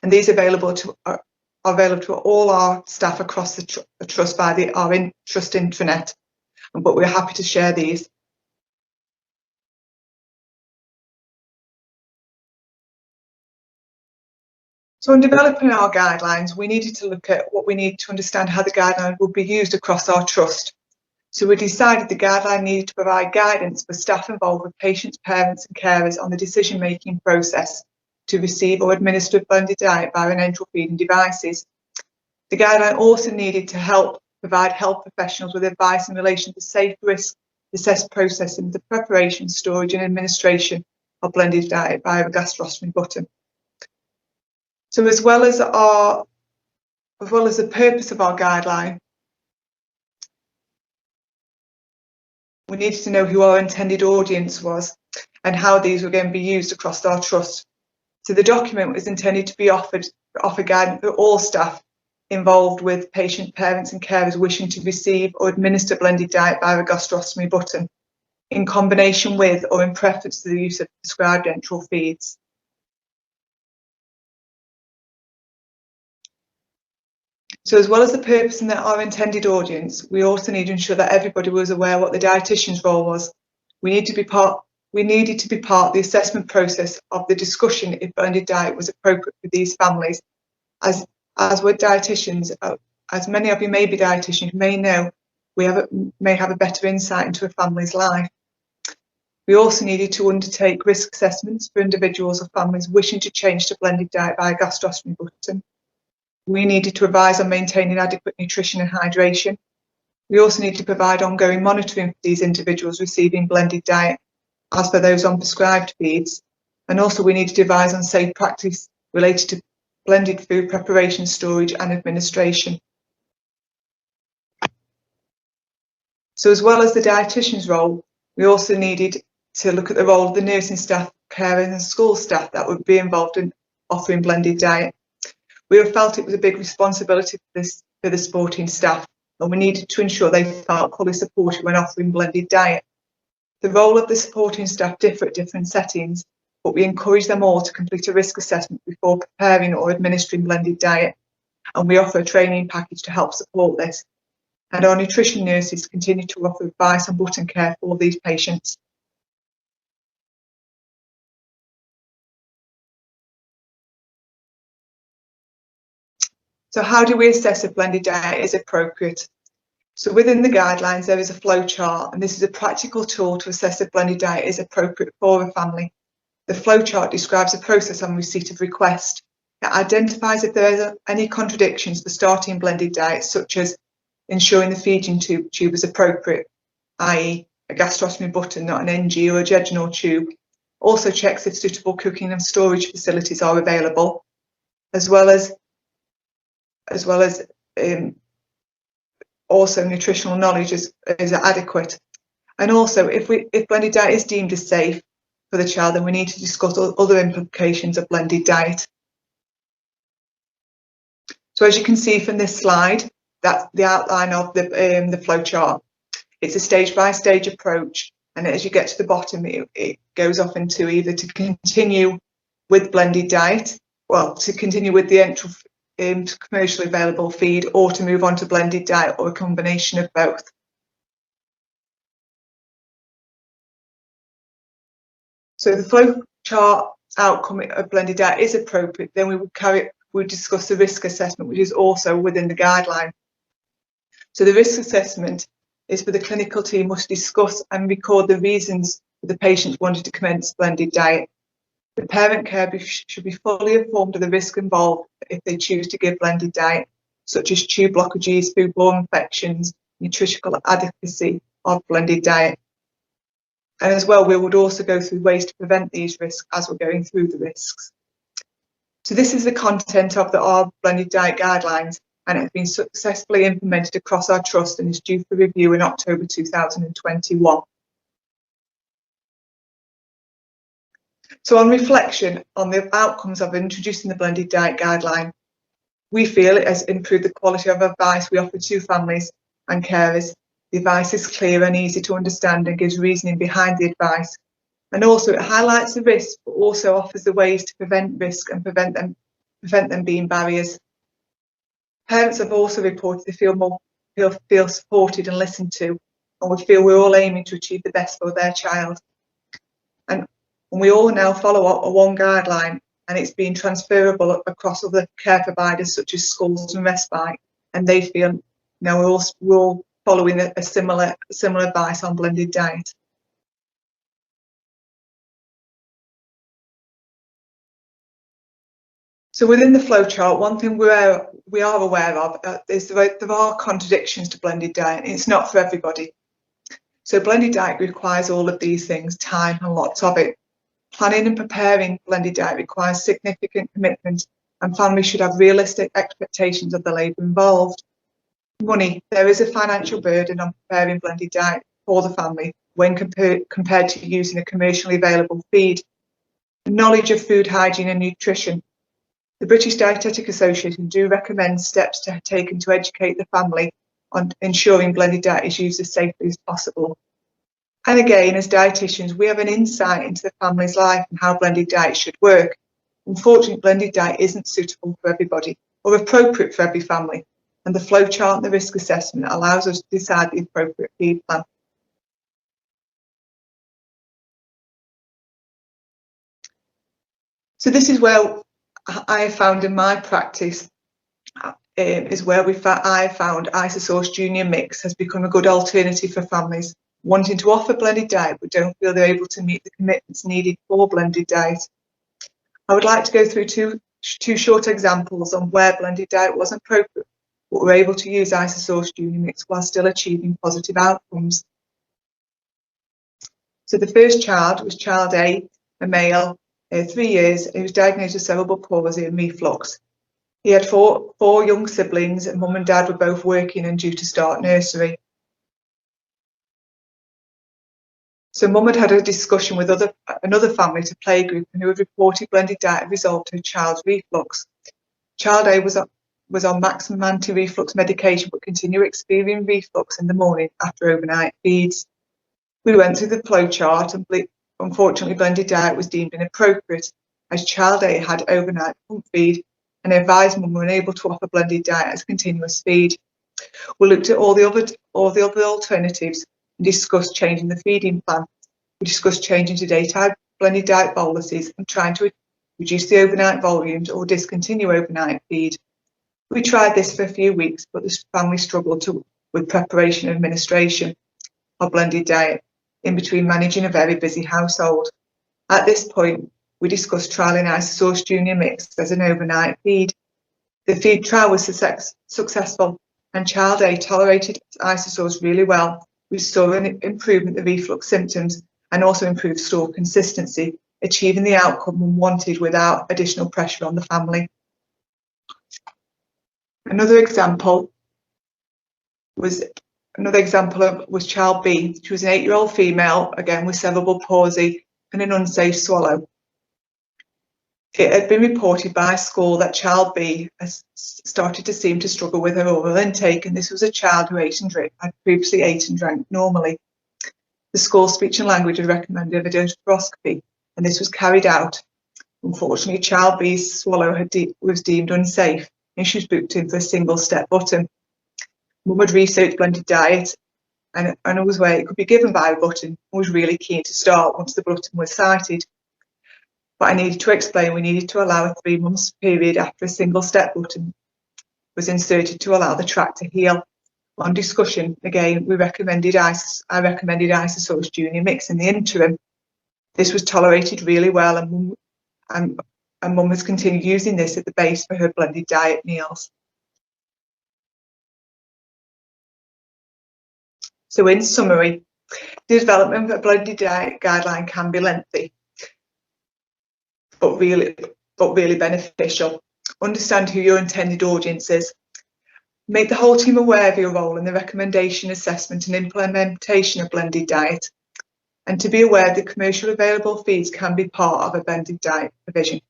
and these are available to all our staff across the trust via our trust intranet, but we're happy to share these. So in developing our guidelines, we needed to look at what we need to understand how the guidelines will be used across our trust. So we decided the guideline needed to provide guidance for staff involved with patients, parents and carers on the decision-making process to receive or administer blended diet via enteral feeding devices. The guideline also needed to provide health professionals with advice in relation to safe risk assessed processing, the preparation, storage and administration of blended diet via a gastrostomy button. So as well as the purpose of our guideline, we needed to know who our intended audience was and how these were going to be used across our trust. So the document was intended to offer guidance for all staff involved with patient, parents and carers wishing to receive or administer blended diet via a gastrostomy button, in combination with or in preference to the use of prescribed enteral feeds. So as well as the purpose and our intended audience, we also need to ensure that everybody was aware what the dietitian's role was. We needed to be part of the assessment process of the discussion if blended diet was appropriate for these families, as As we're dietitians, as many of you may be dietitians, you may know we may have a better insight into a family's life. We also needed to undertake risk assessments for individuals or families wishing to change to blended diet via gastrostomy button. We needed to advise on maintaining adequate nutrition and hydration. We also need to provide ongoing monitoring for these individuals receiving blended diet, as for those on prescribed feeds. And also we need to advise on safe practice related to blended food preparation, storage and administration. So as well as the dietitian's role, we also needed to look at the role of the nursing staff, carers and school staff that would be involved in offering blended diet. We felt it was a big responsibility for the supporting staff, and we needed to ensure they felt fully supported when offering blended diet. The role of the supporting staff differ at different settings, but we encourage them all to complete a risk assessment before preparing or administering blended diet, and we offer a training package to help support this. And our nutrition nurses continue to offer advice on button care for these patients. So how do we assess if blended diet is appropriate? So within the guidelines, there is a flow chart, and this is a practical tool to assess if blended diet is appropriate for a family. The flow chart describes the process on receipt of request. It identifies if there are any contradictions for starting blended diet, such as ensuring the feeding tube is appropriate, i.e. a gastrostomy button, not an NG or a jejunal tube. Also checks if suitable cooking and storage facilities are available, as well as also nutritional knowledge is adequate. And also if blended diet is deemed as safe for the child, then we need to discuss other implications of blended diet. So as you can see from this slide, that's the outline of the flow chart. It's a stage-by-stage approach, and as you get to the bottom, it goes off into either to continue with blended diet, well, to continue with the entry into commercially available feed, or to move on to blended diet, or a combination of both. So the flow chart outcome of blended diet is appropriate, then we discuss the risk assessment, which is also within the guideline. So the risk assessment is for the clinical team must discuss and record the reasons for the patient wanting to commence blended diet. The parent care should be fully informed of the risk involved if they choose to give blended diet, such as tube blockages, foodborne infections, nutritional adequacy of blended diet. And as well, we would also go through ways to prevent these risks as we're going through the risks. So this is the content of our blended diet guidelines, and it's been successfully implemented across our trust and is due for review in October 2021. So on reflection on the outcomes of introducing the blended diet guideline, we feel it has improved the quality of advice we offer to families and carers. The advice is clear and easy to understand and gives reasoning behind the advice. And also it highlights the risks, but also offers the ways to prevent risk and prevent them being barriers. Parents have also reported they feel supported and listened to, and we feel we're all aiming to achieve the best for their child. And we all now follow up a one guideline, and it's been transferable across other care providers such as schools and respite, and they feel now we're all following a similar advice on blended diet. So within the flowchart, one thing we are aware of is there are contradictions to blended diet. It's not for everybody. So blended diet requires all of these things, time and lots of it. Planning and preparing blended diet requires significant commitment, and families should have realistic expectations of the labour involved. Money. There is a financial burden on preparing blended diet for the family when compared to using a commercially available feed. Knowledge of food hygiene and nutrition. The British Dietetic Association do recommend steps to taken to educate the family on ensuring blended diet is used as safely as possible. And again, as dietitians, we have an insight into the family's life and how blended diet should work. Unfortunately, blended diet isn't suitable for everybody or appropriate for every family, and the flowchart and the risk assessment allows us to decide the appropriate feed plan. So this is where I have found in my practice is where I found Isosource Junior Mix has become a good alternative for families wanting to offer blended diet but don't feel they're able to meet the commitments needed for blended diet. I would like to go through two short examples on where blended diet wasn't appropriate, but we're able to use Isosource Junior Mix while still achieving positive outcomes. So the first child was child A, a male, 3 years. He was diagnosed with cerebral palsy and reflux. He had four young siblings, and mum and dad were both working and due to start nursery. So mum had a discussion with another family to play group, and who had reported blended diet had resolved her child's reflux. Child A was on maximum anti-reflux medication but continued experiencing reflux in the morning after overnight feeds. We went through the flow chart, and unfortunately blended diet was deemed inappropriate as child A had overnight pump feed and advised mum were unable to offer blended diet as continuous feed. We looked at all the other alternatives and discussed changing the feeding plan. We discussed changing to daytime blended diet boluses and trying to reduce the overnight volumes or discontinue overnight feed. We tried this for a few weeks, but the family struggled with preparation and administration of blended diet in between managing a very busy household. At this point, we discussed trialling Isosource Junior Mix as an overnight feed. The feed trial was successful, and child A tolerated Isosource really well. We saw an improvement in reflux symptoms and also improved stool consistency, achieving the outcome one wanted without additional pressure on the family. Another example was child B. She was an 8-year-old female, again with cerebral palsy and an unsafe swallow. It had been reported by school that child B has started to seem to struggle with her oral intake, and this was a child who had previously ate and drank normally. The school speech and language had recommended a dosproscopy, and this was carried out. Unfortunately, child B's swallow was deemed unsafe, and she was booked in for a single step button. Mum had researched blended diet and was where it could be given by a button, and was really keen to start once the button was sighted. But I needed to explain we needed to allow a 3-month period after a single step button was inserted to allow the tract to heal. On discussion, again, I recommended Isosource Junior Mix in the interim. This was tolerated really well, and mum has continued using this at the base for her blended diet meals. So in summary, the development of a blended diet guideline can be lengthy, but really beneficial. Understand who your intended audience is. Make the whole team aware of your role in the recommendation, assessment and implementation of blended diet, and to be aware that commercially available feeds can be part of a blended diet provision.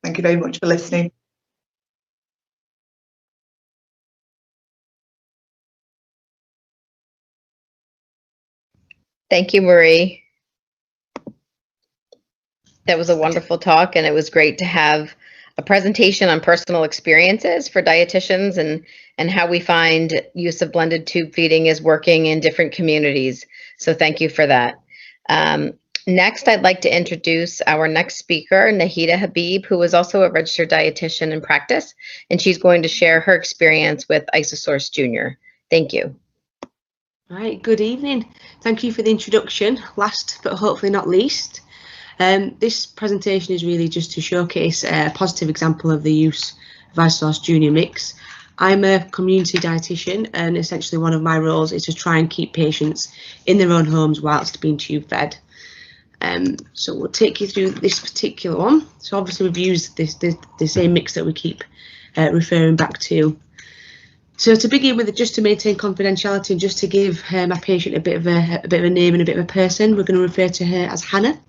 Thank you very much for listening. Thank you, Marie. That was a wonderful talk, and it was great to have a presentation on personal experiences for dietitians and how we find use of blended tube feeding is working in different communities. So thank you for that. Next, I'd like to introduce our next speaker, Nahida Habib, who is also a registered dietitian in practice, and she's going to share her experience with Isosource Junior. Thank you. All right, good evening. Thank you for the introduction, last but hopefully not least. This presentation is really just to showcase a positive example of the use of Isosource Junior Mix. I'm a community dietitian, and essentially one of my roles is to try and keep patients in their own homes whilst being tube fed. So we'll take you through this particular one. So obviously we've used the same mix that we keep referring back to. So to begin with, just to maintain confidentiality and just to give my patient a bit of a name and a bit of a person, we're going to refer to her as Hannah.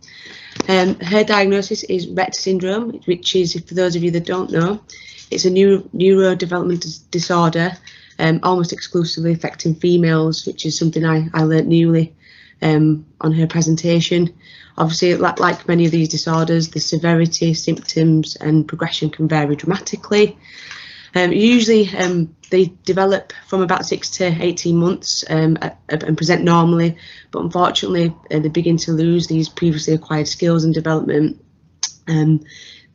Her diagnosis is Rett syndrome, which is, for those of you that don't know, it's a neurodevelopmental disorder, almost exclusively affecting females, which is something I learnt newly on her presentation. Obviously, like many of these disorders, the severity, symptoms and progression can vary dramatically. Usually they develop from about 6 to 18 months and present normally, but unfortunately they begin to lose these previously acquired skills and development.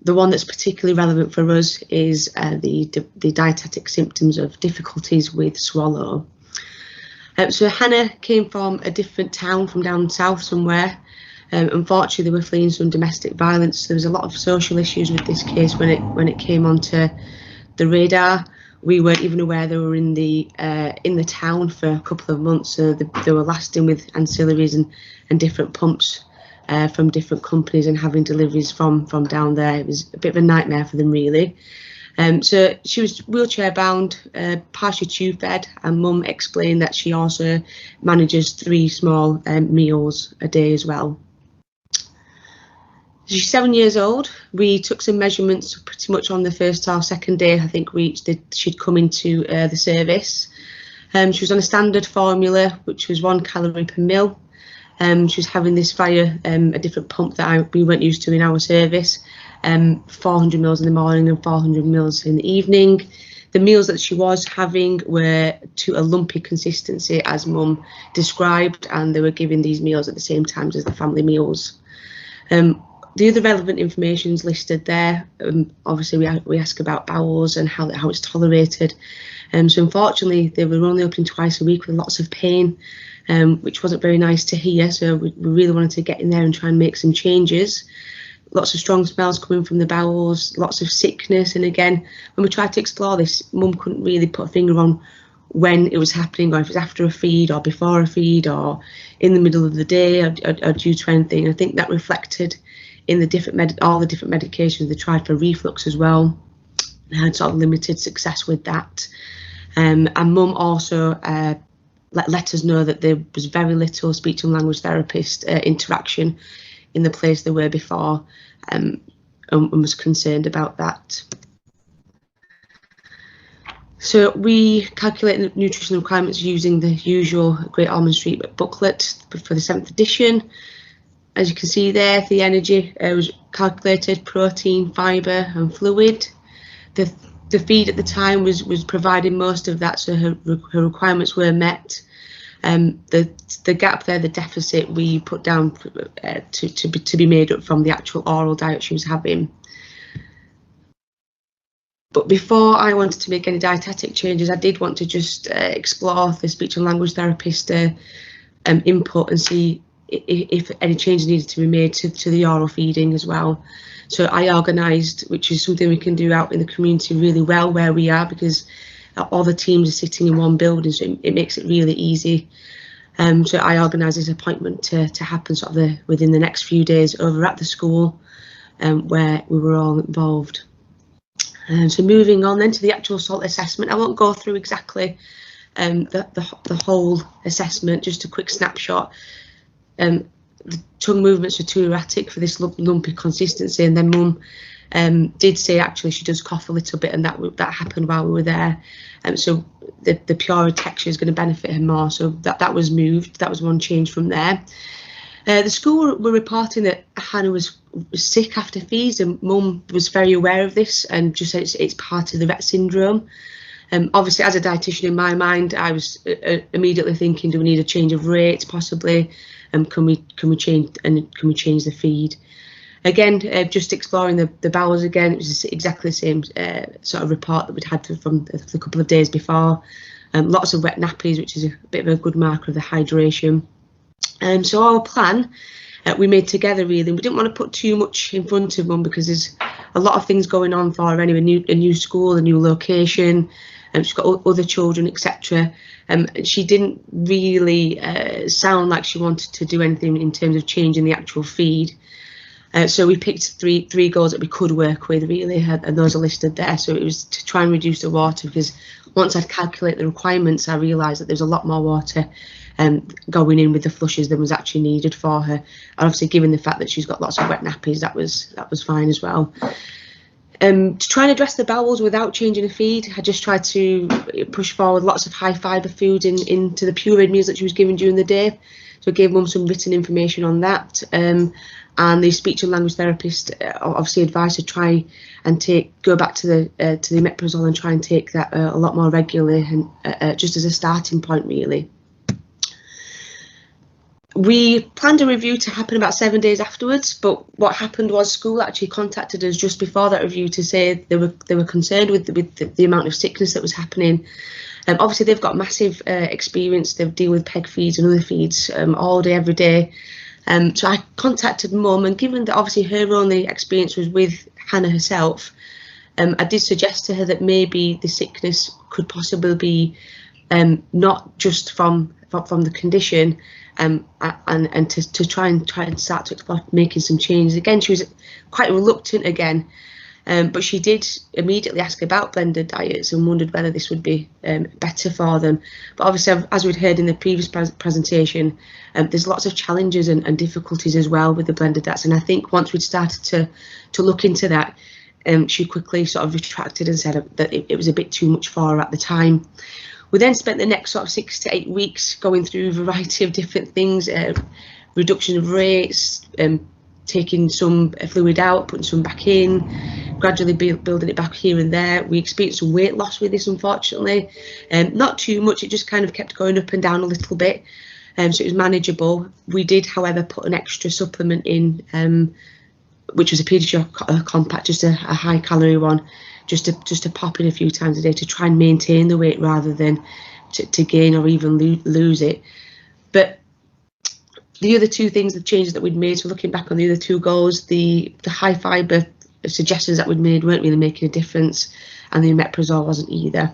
The one that's particularly relevant for us is the dietetic symptoms of difficulties with swallow. So Hannah came from a different town, from down south somewhere. Unfortunately, they were fleeing some domestic violence. There was a lot of social issues with this case when it came onto the radar. We weren't even aware they were in the town for a couple of months. So they were lasting with ancillaries and different pumps from different companies and having deliveries from down there. It was a bit of a nightmare for them, really. So she was wheelchair bound, partially tube fed, and Mum explained that she also manages 3 small meals a day as well. She's 7 years old. We took some measurements pretty much on the first or second day. I think she'd come into the service. She was on a standard formula, which was 1 calorie per meal. She was having this via a different pump that we weren't used to in our service. 400 mils in the morning and 400 mils in the evening. The meals that she was having were to a lumpy consistency, as Mum described, and they were giving these meals at the same times as the family meals. The other relevant information is listed there. Obviously, we ask about bowels and how it's tolerated. So unfortunately, they were only opening twice a week with lots of pain, which wasn't very nice to hear. So we really wanted to get in there and try and make some changes. Lots of strong smells coming from the bowels, lots of sickness. And again, when we tried to explore this, Mum couldn't really put a finger on when it was happening, or if it was after a feed or before a feed or in the middle of the day or due to anything. I think that reflected in the all the different medications they tried for reflux as well. They had sort of limited success with that. And Mum also let us know that there was very little speech and language therapist interaction in the place they were before, and was concerned about that. So we calculated nutritional requirements using the usual Great Ormond Street booklet for the 7th edition. As you can see there, the energy was calculated: protein, fibre and fluid. The feed at the time was providing most of that, so her requirements were met. The gap there, the deficit, we put down to be made up from the actual oral diet she was having. But before I wanted to make any dietetic changes, I did want to just explore the speech and language therapist input and see if any changes needed to be made to the oral feeding as well. So I organised, which is something we can do out in the community really well where we are, because all the teams are sitting in one building, so it makes it really easy. So I organised this appointment to happen sort of within the next few days over at the school, where we were all involved. So moving on then to the actual SALT assessment, I won't go through exactly the whole assessment, just a quick snapshot. The tongue movements are too erratic for this lumpy consistency, and then Mum did say actually she does cough a little bit, and that happened while we were there. So the purer texture is going to benefit her more, so that was moved. That was one change from there. The school were reporting that Hannah was sick after feeds, and Mum was very aware of this and just said it's part of the Rett syndrome. Obviously, as a dietitian, in my mind, I was immediately thinking, do we need a change of rates possibly? Can we change the feed? Again, just exploring the bowels again, it was exactly the same sort of report that we'd had from a couple of days before. Lots of wet nappies, which is a bit of a good marker of the hydration. So our plan we made together, really, we didn't want to put too much in front of Mum because there's a lot of things going on for her anyway, a new school, a new location, she's got other children, etc. She didn't really sound like she wanted to do anything in terms of changing the actual feed. So we picked three goals that we could work with, really, and those are listed there. So it was to try and reduce the water, because once I'd calculated the requirements, I realised that there's a lot more water going in with the flushes than was actually needed for her. And obviously, given the fact that she's got lots of wet nappies, that was fine as well. To try and address the bowels without changing the feed, I just tried to push forward lots of high fibre food into the pureed meals that she was given during the day. So I gave Mum some written information on that. And the speech and language therapist obviously advised to try and go back to the omeprazole and try and take that a lot more regularly, and just as a starting point, really. We planned a review to happen about 7 days afterwards, but what happened was school actually contacted us just before that review to say they were concerned with the amount of sickness that was happening. Obviously, they've got massive experience. They deal with peg feeds and other feeds all day, every day. So I contacted mum, and given that obviously her only experience was with Hannah herself, I did suggest to her that maybe the sickness could possibly be not just from the condition, and to try and start to explore making some changes. Again, she was quite reluctant again, but she did immediately ask about blended diets and wondered whether this would be better for them. But obviously, as we'd heard in the previous presentation, there's lots of challenges and difficulties as well with the blended diets. And I think once we'd started to look into that, she quickly sort of retracted and said that it was a bit too much for her at the time. We then spent the next sort of 6 to 8 weeks going through a variety of different things, reduction of rates, taking some fluid out, putting some back in, gradually building it back here and there. We experienced some weight loss with this, unfortunately. Not too much, it just kind of kept going up and down a little bit, so it was manageable. We did, however, put an extra supplement in, which was a Pediasure compact, just a high calorie one, just to pop in a few times a day to try and maintain the weight rather than to gain or even lose it. But the other two things, the changes that we'd made, so looking back on the other two goals, the high fibre suggestions that we'd made weren't really making a difference, and the omeprazole wasn't either.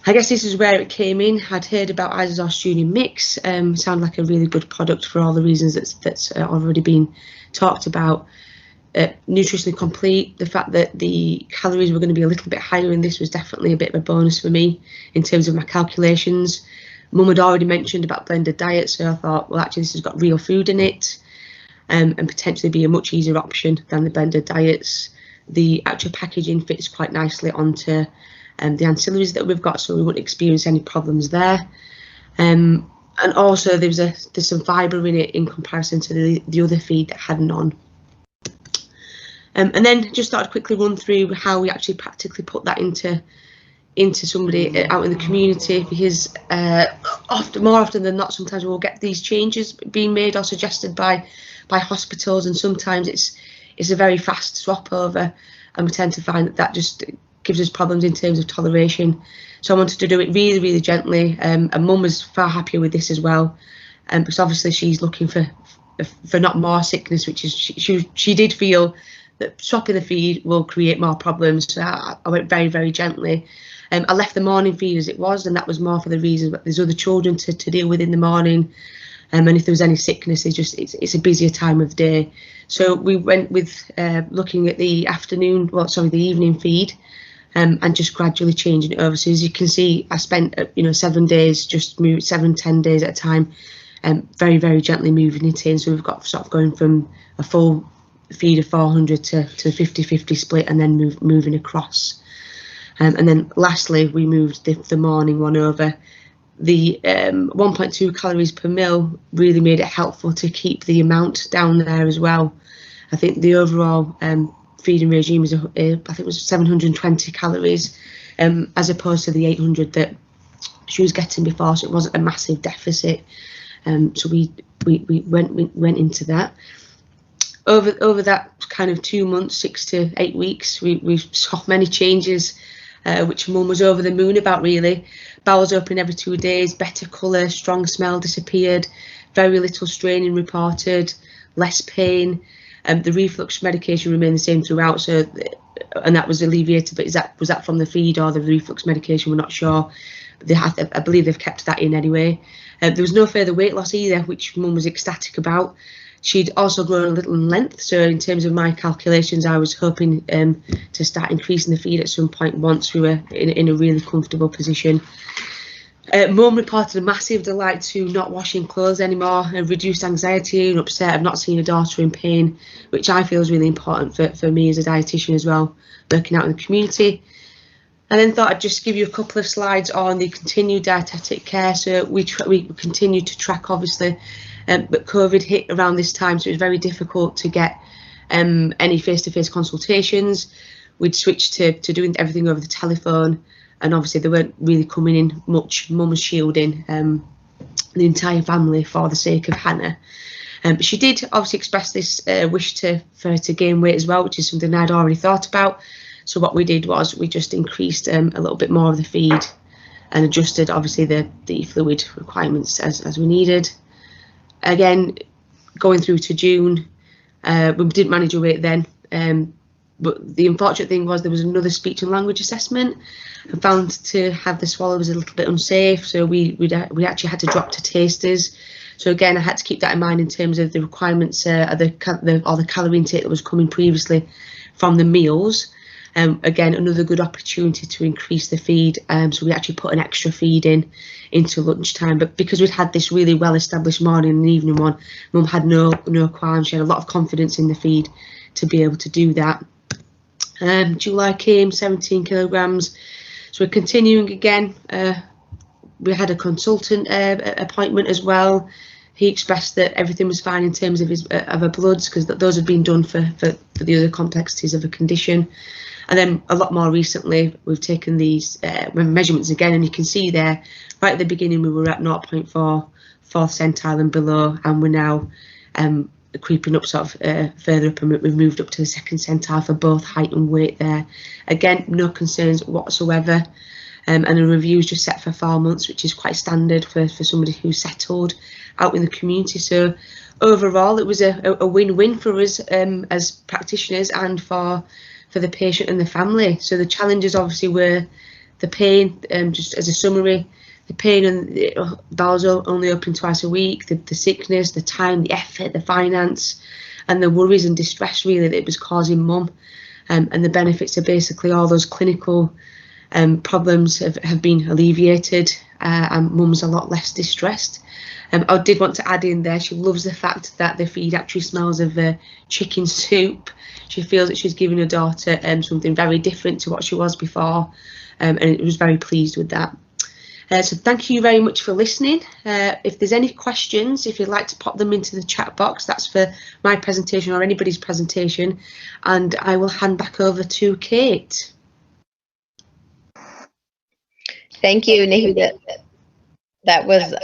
I guess this is where it came in. I'd heard about Isostar Mix, sounded like a really good product for all the reasons that's already been talked about. Nutritionally complete, the fact that the calories were going to be a little bit higher in this was definitely a bit of a bonus for me in terms of my calculations. Mum had already mentioned about blended diets, so I thought, well, actually this has got real food in it, and potentially be a much easier option than the blended diets. The actual packaging fits quite nicely onto the ancillaries that we've got, so we wouldn't experience any problems there. And also there's some fibre in it in comparison to the other feed that had none. And then just thought I'd quickly run through how we actually practically put that into somebody out in the community, because more often than not, sometimes we'll get these changes being made or suggested by hospitals, and sometimes it's a very fast swap over, and we tend to find that just gives us problems in terms of toleration. So I wanted to do it really, really gently, and Mum was far happier with this as well, because obviously she's looking for not more sickness, which is she did feel that swapping the feed will create more problems. So I went very, very gently. I left the morning feed as it was, and that was more for the reason that there's other children to deal with in the morning, and if there was any sickness, it's a busier time of day. So we went with looking at the the evening feed, and just gradually changing it over. So as you can see, I spent 7 days, just 7-10 days at a time, very, very gently moving it in. So we've got sort of going from a full feed of 400 to 50-50 split, and then moving across. And then lastly, we moved the morning one over. The 1.2 calories per meal really made it helpful to keep the amount down there as well. I think the overall feeding regime was, I think it was 720 calories, as opposed to the 800 that she was getting before, so it wasn't a massive deficit. So we went into that. Over that kind of 2 months, 6 to 8 weeks, we saw many changes, which Mum was over the moon about, really. Bowels opening every 2 days, better colour, strong smell disappeared, very little straining reported, less pain. The reflux medication remained the same throughout, and that was alleviated. But was that from the feed or the reflux medication? We're not sure. I believe they've kept that in anyway. There was no further weight loss either, which Mum was ecstatic about. She'd also grown a little in length, so in terms of my calculations, I was hoping to start increasing the feed at some point once we were in a really comfortable position. Mum reported a massive delight to not washing clothes anymore, and reduced anxiety and upset of not seeing a daughter in pain, which I feel is really important for me as a dietitian as well, working out in the community. And then thought I'd just give you a couple of slides on the continued dietetic care. So we continued to track, obviously, but COVID hit around this time, so it was very difficult to get any face-to-face consultations. We'd switched to doing everything over the telephone, and obviously they weren't really coming in much. Mum was shielding the entire family for the sake of Hannah. She did obviously express this wish for her to gain weight as well, which is something I'd already thought about. So what we did was we just increased a little bit more of the feed and adjusted obviously the fluid requirements as we needed. Again, going through to June, we didn't manage her weight then, but the unfortunate thing was there was another speech and language assessment. I found to have the swallow was a little bit unsafe, so we actually had to drop to tasters. So again, I had to keep that in mind in terms of the requirements or the calorie intake that was coming previously from the meals. Again, another good opportunity to increase the feed. So we actually put an extra feed into lunchtime. But because we'd had this really well-established morning and evening one, Mum had no qualms. She had a lot of confidence in the feed to be able to do that. July came, 17 kilograms. So we're continuing again. We had a consultant appointment as well. He expressed that everything was fine in terms of her bloods, because those had been done for the other complexities of a condition. And then a lot more recently, we've taken these measurements again, and you can see there, right at the beginning, we were at 0.4, 4th centile and below, and we're now creeping up sort of further up, and we've moved up to the 2nd centile for both height and weight there. Again, no concerns whatsoever. And a review is just set for 4 months, which is quite standard for somebody who's settled out in the community. So overall, it was a win-win for us as practitioners and for the patient and the family. So the challenges obviously were the pain, just as a summary, the pain and the bowels only open twice a week, the sickness, the time, the effort, the finance, and the worries and distress really that it was causing Mum. And the benefits are basically all those clinical problems have been alleviated, and Mum's a lot less distressed. I did want to add in there, she loves the fact that the feed actually smells of chicken soup. She feels that she's giving her daughter something very different to what she was before, and it was very pleased with that. So thank you very much for listening. If there's any questions, if you'd like to pop them into the chat box, that's for my presentation or anybody's presentation, and I will hand back over to Kate. Thank you, Nikki. That was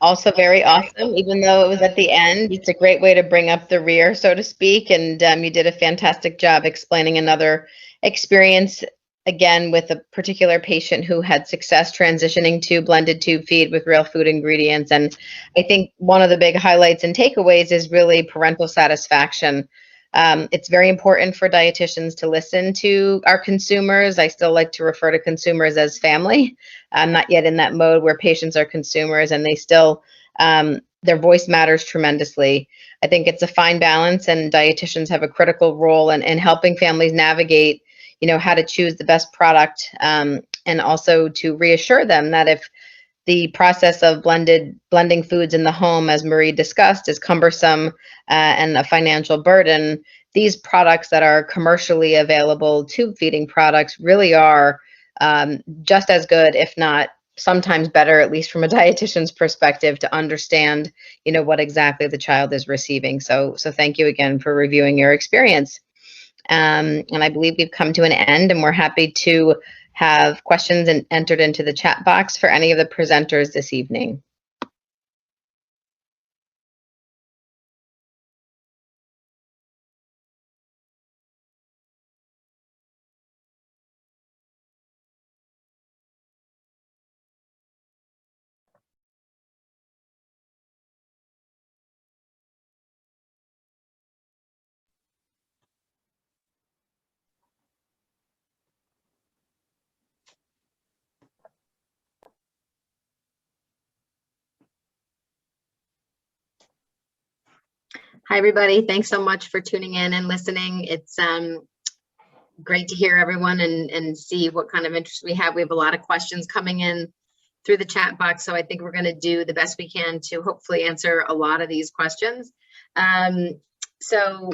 also very awesome, even though it was at the end. It's a great way to bring up the rear, so to speak, and you did a fantastic job explaining another experience, again, with a particular patient who had success transitioning to blended tube feed with real food ingredients. And I think one of the big highlights and takeaways is really parental satisfaction. It's very important for dietitians to listen to our consumers. I still like to refer to consumers as family. I'm not yet in that mode where patients are consumers, and they still, their voice matters tremendously. I think it's a fine balance, and dietitians have a critical role in helping families navigate, how to choose the best product, and also to reassure them that if the process of blending foods in the home, as Marie discussed, is cumbersome and a financial burden, these products that are commercially available tube feeding products really are just as good, if not sometimes better, at least from a dietitian's perspective, to understand, what exactly the child is receiving. So thank you again for reviewing your experience. And I believe we've come to an end, and we're happy to have questions entered into the chat box for any of the presenters this evening. Hi, everybody. Thanks so much for tuning in and listening. It's great to hear everyone and see what kind of interest we have. We have a lot of questions coming in through the chat box, so I think we're going to do the best we can to hopefully answer a lot of these questions. So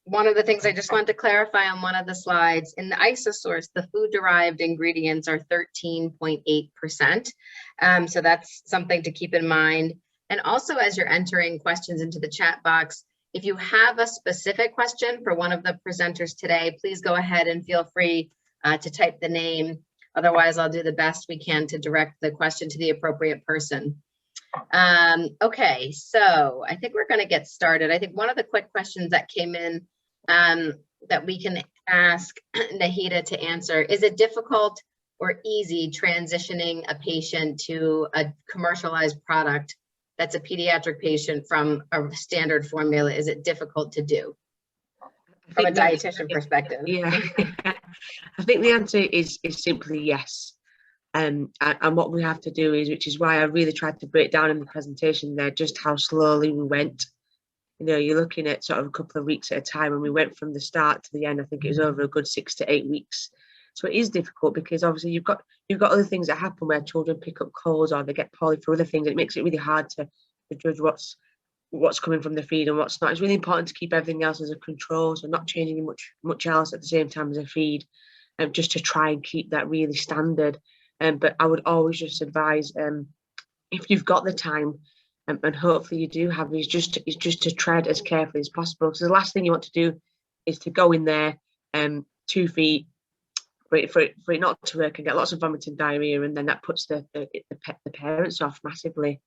one of the things I just wanted to clarify on one of the slides, in the isosource, the food-derived ingredients are 13.8%. So that's something to keep in mind. And also, as you're entering questions into the chat box, if you have a specific question for one of the presenters today, please go ahead and feel free to type the name. Otherwise, I'll do the best we can to direct the question to the appropriate person. Okay, so I think we're going to get started. I think one of the quick questions that came in that we can ask Nahida to answer, is it difficult or easy transitioning a patient to a commercialized product that's a pediatric patient from a standard formula? Is it difficult to do from a dietitian perspective? Yeah, I think the answer is simply yes. And what we have to do is, which is why I really tried to break down in the presentation there, just how slowly we went. You know, you're looking at sort of a couple of weeks at a time, and we went from the start to the end. I think it was over a good 6 to 8 weeks. So it is difficult because obviously you've got other things that happen where children pick up colds or they get poorly for other things. It makes it really hard to judge what's coming from the feed and what's not. It's really important to keep everything else as a control, so not changing much else at the same time as a feed, just to try and keep that really standard. But I would always just advise, if you've got the time, and hopefully you do have, is just to tread as carefully as possible. So the last thing you want to do is to go in there 2 feet for it not to work and get lots of vomiting, diarrhea, and then that puts the parents off massively.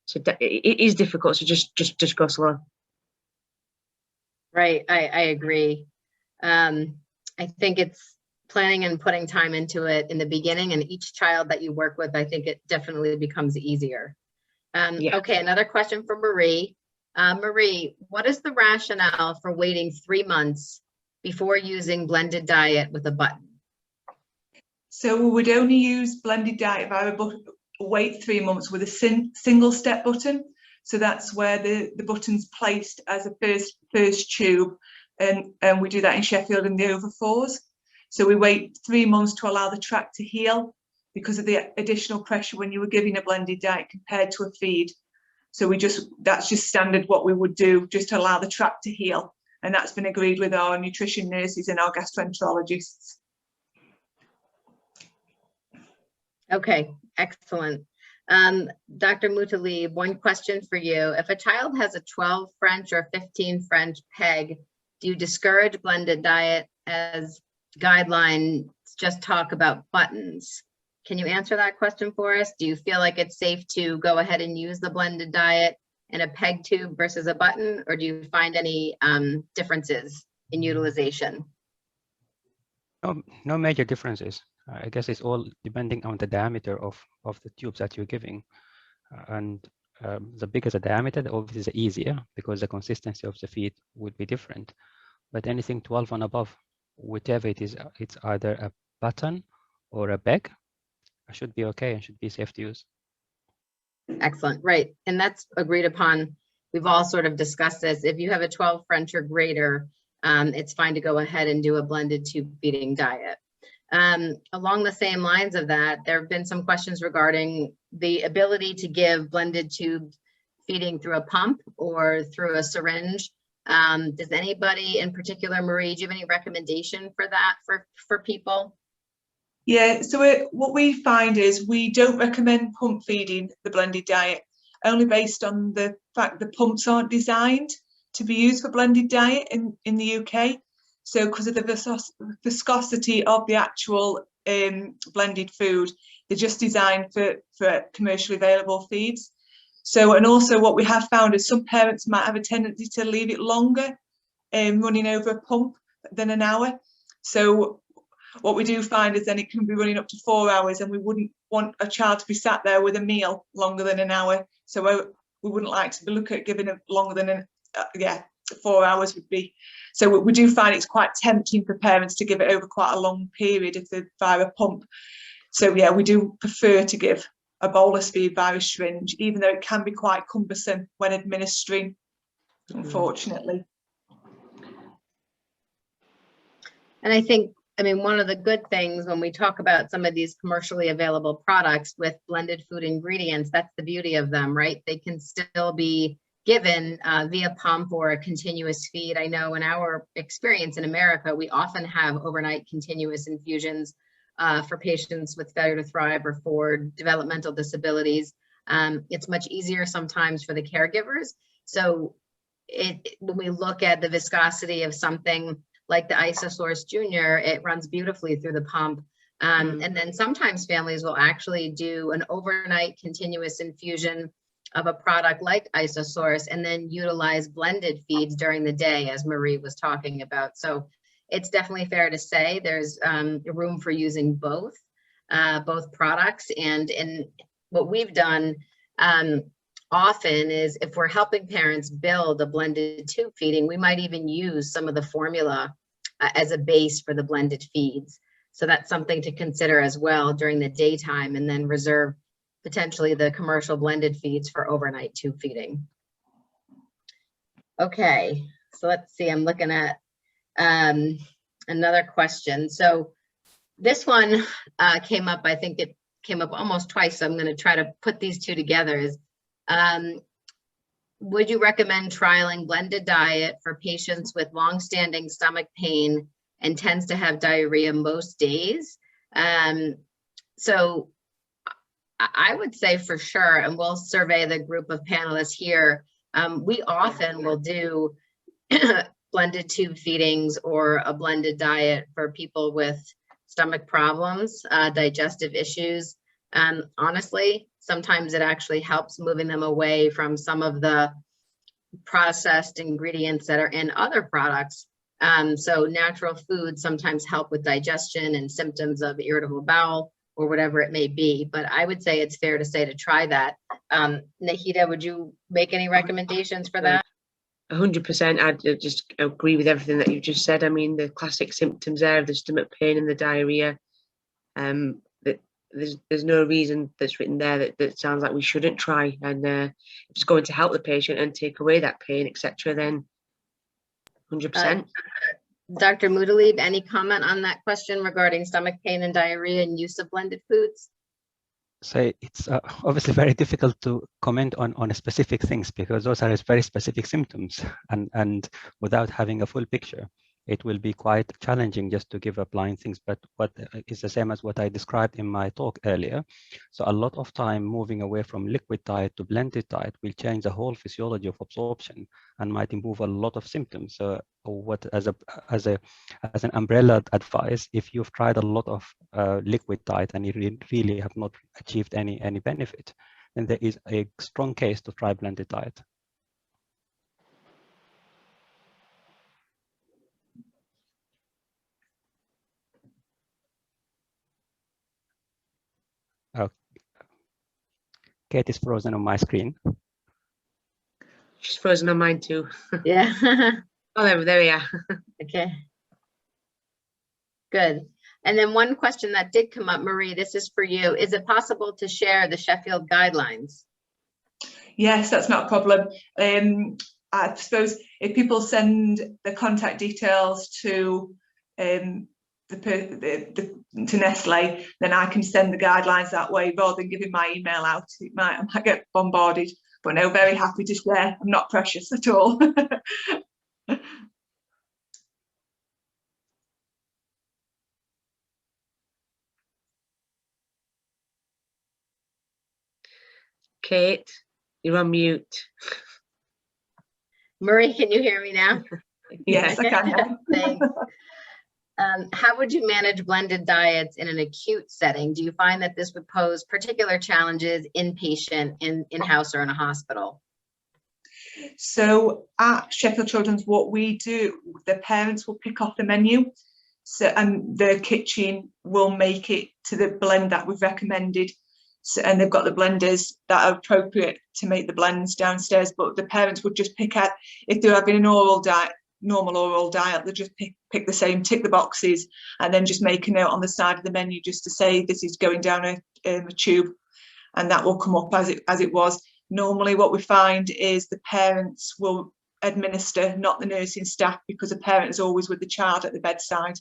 So it is difficult. So just go slow. Right, I agree. I think it's planning and putting time into it in the beginning, and each child that you work with, I think it definitely becomes easier. Yeah. Okay, another question from Marie. Marie, what is the rationale for waiting 3 months before using blended diet with a button? So we would only use blended diet via wait 3 months with a single step button. So that's where the button's placed as a first tube, and we do that in Sheffield in the over 4s. So we wait 3 months to allow the tract to heal because of the additional pressure when you were giving a blended diet compared to a feed. So that's just standard what we would do, just to allow the tract to heal. And that's been agreed with our nutrition nurses and our gastroenterologists. Okay, excellent. Dr. Motility, one question for you. If a child has a 12 French or 15 French PEG, do you discourage blended diet as guidelines just talk about buttons? Can you answer that question for us? Do you feel like it's safe to go ahead and use the blended diet in a PEG tube versus a button, or do you find any differences in utilization? No major differences. I guess it's all depending on the diameter of the tubes that you're giving. And the bigger the diameter, obviously the easier, because the consistency of the feed would be different. But anything 12 and above, whatever it is, it's either a button or a PEG, should be okay and should be safe to use. Excellent, right. And that's agreed upon. We've all sort of discussed this. If you have a 12 French or greater, it's fine to go ahead and do a blended tube feeding diet. Along the same lines of that, there have been some questions regarding the ability to give blended tube feeding through a pump or through a syringe. Does anybody in particular, Marie, do you have any recommendation for that for people? Yeah, so what we find is we don't recommend pump feeding the blended diet, only based on the fact the pumps aren't designed to be used for blended diet in the UK. So because of the viscosity of the actual blended food, they're just designed for commercially available feeds. So, and also what we have found is some parents might have a tendency to leave it longer running over a pump than an hour. So what we do find is then it can be running up to 4 hours, and we wouldn't want a child to be sat there with a meal longer than an hour. So we wouldn't like to look at giving them longer than 4 hours would be. So we do find it's quite tempting for parents to give it over quite a long period if they're via a pump. So yeah, we do prefer to give a bolus feed via a syringe, even though it can be quite cumbersome when administering, unfortunately. And I think, I mean, one of the good things when we talk about some of these commercially available products with blended food ingredients, that's the beauty of them, right? They can still be given via pump or a continuous feed. I know in our experience in America, we often have overnight continuous infusions for patients with failure to thrive or for developmental disabilities. It's much easier sometimes for the caregivers. So when we look at the viscosity of something like the Isosource Junior, it runs beautifully through the pump. And then sometimes families will actually do an overnight continuous infusion of a product like Isosource and then utilize blended feeds during the day, as Marie was talking about. So it's definitely fair to say there's room for using both products. And what we've done often is, if we're helping parents build a blended tube feeding, we might even use some of the formula as a base for the blended feeds. So that's something to consider as well during the daytime, and then reserve potentially the commercial blended feeds for overnight tube feeding. Okay, so let's see, I'm looking at another question. So this one came up, I think it came up almost twice, so I'm going to try to put these two together. Is would you recommend trialing blended diet for patients with long-standing stomach pain and tends to have diarrhea most days? So I would say for sure, and we'll survey the group of panelists here. We often will do blended tube feedings or a blended diet for people with stomach problems, digestive issues. Honestly, sometimes it actually helps moving them away from some of the processed ingredients that are in other products. So natural foods sometimes help with digestion and symptoms of irritable bowel or whatever it may be. But I would say it's fair to say to try that. Nahida, would you make any recommendations for that? 100%. I'd just agree with everything that you've just said. I mean, the classic symptoms there of the stomach pain and the diarrhea, there's no reason that's written there that sounds like we shouldn't try. And if it's going to help the patient and take away that pain, etc., then 100%. Dr. Motility, any comment on that question regarding stomach pain and diarrhea and use of blended foods? So it's obviously very difficult to comment on specific things, because those are very specific symptoms, and without having a full picture, it will be quite challenging just to give a blind things. But what is the same as what I described in my talk earlier. So a lot of time moving away from liquid diet to blended diet will change the whole physiology of absorption and might improve a lot of symptoms. So what as an umbrella advice, if you've tried a lot of liquid diet and you really have not achieved any benefit, then there is a strong case to try blended diet. Kate is frozen on my screen. She's frozen on mine too. Yeah. Oh, there we are. Okay. Good. And then one question that did come up, Marie, this is for you. Is it possible to share the Sheffield guidelines? Yes, that's not a problem. I suppose if people send the contact details to Nestle, then I can send the guidelines that way rather than giving my email out. I might get bombarded, but no, very happy to share. I'm not precious at all. Kate, you're on mute. Marie, can you hear me now? Yes, I can. Thanks. How would you manage blended diets in an acute setting? Do you find that this would pose particular challenges inpatient, in-house, or in a hospital? So at Sheffield Children's, what we do, the parents will pick off the menu, and the kitchen will make it to the blend that we've recommended. So, and they've got the blenders that are appropriate to make the blends downstairs, but the parents would just pick out, if they're having an oral diet, normal oral diet, they'll just pick the same, tick the boxes, and then just make a note on the side of the menu just to say this is going down a tube, and that will come up as it was. Normally what we find is the parents will administer, not the nursing staff, because the parent is always with the child at the bedside.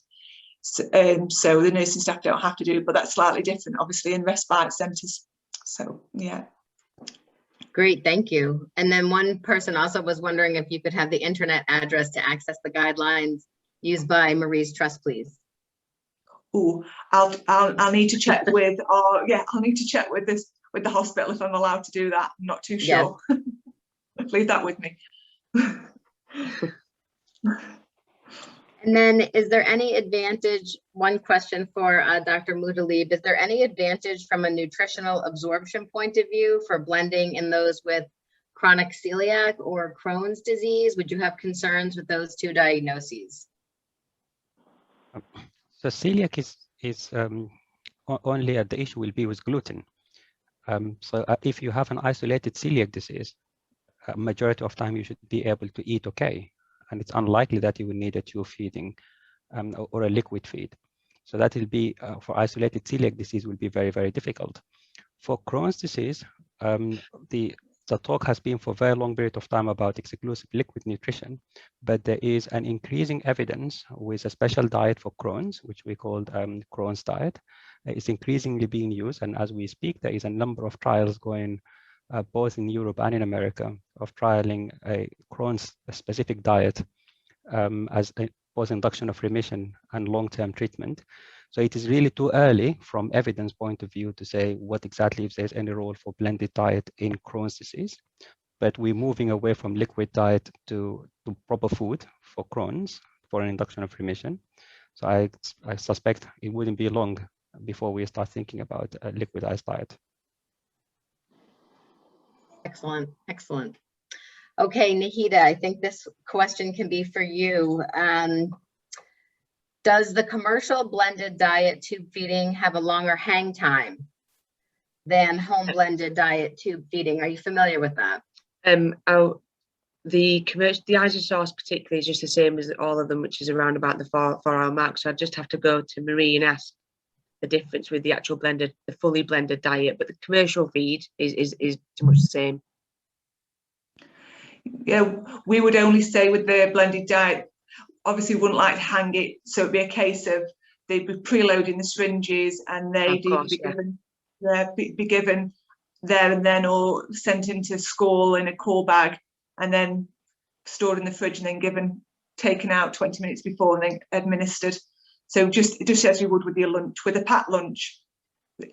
So the nursing staff don't have to do it, but that's slightly different obviously in respite centres. So yeah. Great, thank you. And then one person also was wondering if you could have the internet address to access the guidelines used by Marie's Trust, please. Oh, I'll need to check with I'll need to check with the hospital if I'm allowed to do that. I'm not too sure. Yes. Leave that with me. And then is there any advantage, one question for Dr. Mutalib, is there any advantage from a nutritional absorption point of view for blending in those with chronic celiac or Crohn's disease? Would you have concerns with those two diagnoses? So celiac is only the issue will be with gluten. So if you have an isolated celiac disease, majority of time you should be able to eat okay, and it's unlikely that you will need a tube feeding or a liquid feed. So that will be for isolated celiac disease will be very, very difficult. For Crohn's disease, the talk has been for a very long period of time about exclusive liquid nutrition, but there is an increasing evidence with a special diet for Crohn's, which we call Crohn's diet. It's increasingly being used, and as we speak, there is a number of trials going both in Europe and in America of trialing a Crohn's specific diet as a post-induction of remission and long-term treatment. So it is really too early from evidence point of view to say what exactly if there's any role for blended diet in Crohn's disease. But we're moving away from liquid diet to proper food for Crohn's for an induction of remission. So I suspect it wouldn't be long before we start thinking about a liquidized diet. Excellent, excellent. Okay, Nahida, I think this question can be for you. Does the commercial blended diet tube feeding have a longer hang time than home blended diet tube feeding? Are you familiar with that? The isosauce particularly is just the same as all of them, which is around about the 4-hour mark. So I just have to go to Marie and ask the difference with the actual blended, the fully blended diet, but the commercial feed is pretty much the same. Yeah, we would only say with the blended diet, obviously we wouldn't like to hang it, so it'd be a case of they'd be preloading the syringes and they'd be given there and then, or sent into school in a cool bag and then stored in the fridge and then taken out 20 minutes before and then administered. So just as you would with your lunch, with a packed lunch,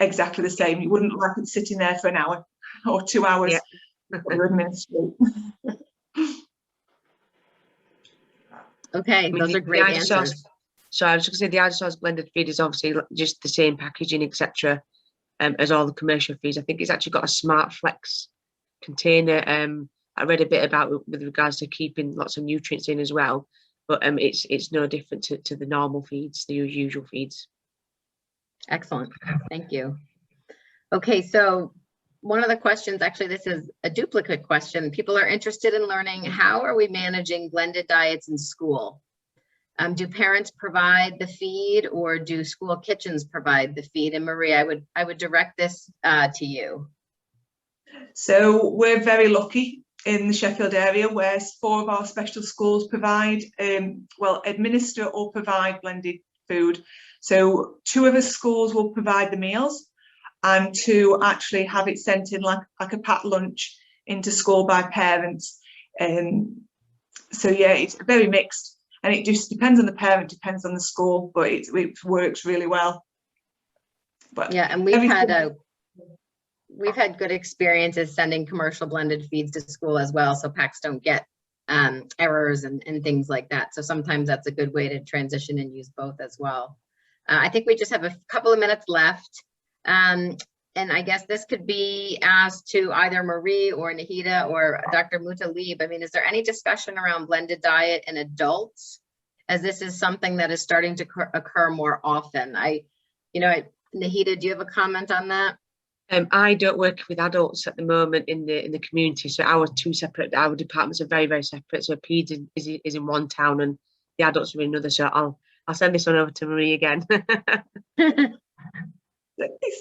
exactly the same. You wouldn't like it sitting there for an hour or 2 hours to administer. Okay, those are great answers. So I was just going to say the isosauce blended feed is obviously just the same packaging, etc., as all the commercial feeds. I think it's actually got a Smart Flex container. I read a bit about it with regards to keeping lots of nutrients in as well, but it's no different to the normal feeds, the usual feeds. Excellent, thank you. Okay, so one of the questions, actually, this is a duplicate question. People are interested in learning, how are we managing blended diets in school? Do parents provide the feed, or do school kitchens provide the feed? And Marie, I would direct this to you. So we're very lucky in the Sheffield area, where 4 of our special schools provide, administer or provide blended food. So 2 of the schools will provide the meals, and 2 actually have it sent in like a packed lunch into school by parents. So yeah, it's very mixed, and it just depends on the parent, depends on the school, but it works really well. But yeah, and we've had good experiences sending commercial blended feeds to school as well, so packs don't get errors and things like that. So sometimes that's a good way to transition and use both as well. I think we just have a couple of minutes left. And I guess this could be asked to either Marie or Nahida or Dr. Mutalib. I mean, is there any discussion around blended diet in adults, as this is something that is starting to occur more often? Nahida, do you have a comment on that? I don't work with adults at the moment in the community, so our departments are very, very separate. So peds is in one town and the adults are in another. So I'll send this one over to Marie again.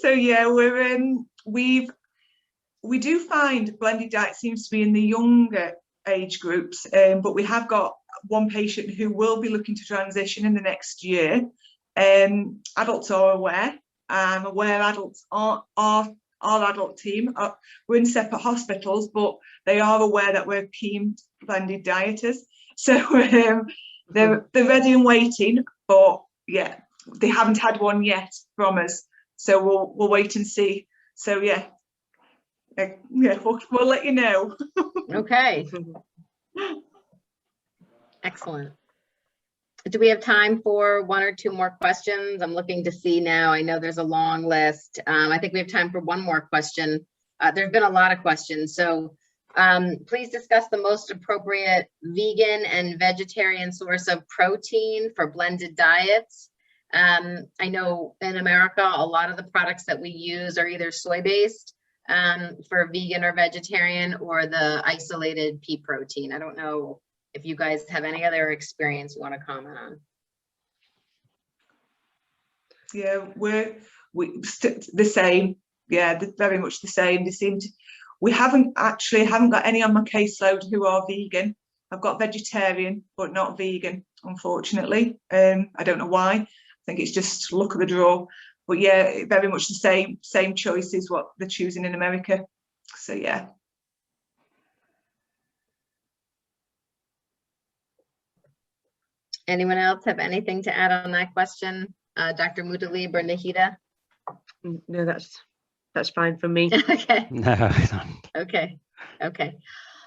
So yeah, we do find blended diet seems to be in the younger age groups, but we have got one patient who will be looking to transition in the next year. Adults are aware. I'm aware adults our adult team we're in separate hospitals, but they are aware that we're keen blended dieters. So they're ready and waiting, but yeah, they haven't had one yet from us. So we'll wait and see. So yeah, we'll let you know. Okay. Excellent. Do we have time for one or two more questions? I'm looking to see now. I know there's a long list. I think we have time for one more question. There's been a lot of questions. So please discuss the most appropriate vegan and vegetarian source of protein for blended diets. I know in America, a lot of the products that we use are either soy-based for vegan or vegetarian, or the isolated pea protein. I don't know if you guys have any other experience you want to comment on. Yeah, the same. Yeah, very much the same. They seem to. We haven't got any on my caseload who are vegan. I've got vegetarian, but not vegan, unfortunately. I don't know why. I think it's just luck of the draw. But yeah, very much the same choices what they're choosing in America. So yeah. Anyone else have anything to add on that question? Dr. Mutalib or Nahida? No, that's fine for me. Okay. No, I don't. Okay.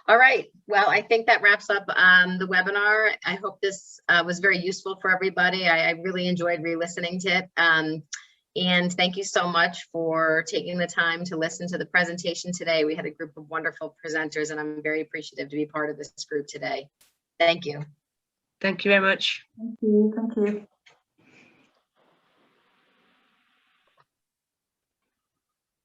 All right. Well, I think that wraps up the webinar. I hope this was very useful for everybody. I really enjoyed re-listening to it. And thank you so much for taking the time to listen to the presentation today. We had a group of wonderful presenters, and I'm very appreciative to be part of this group today. Thank you. Thank you very much. Thank you. Thank you.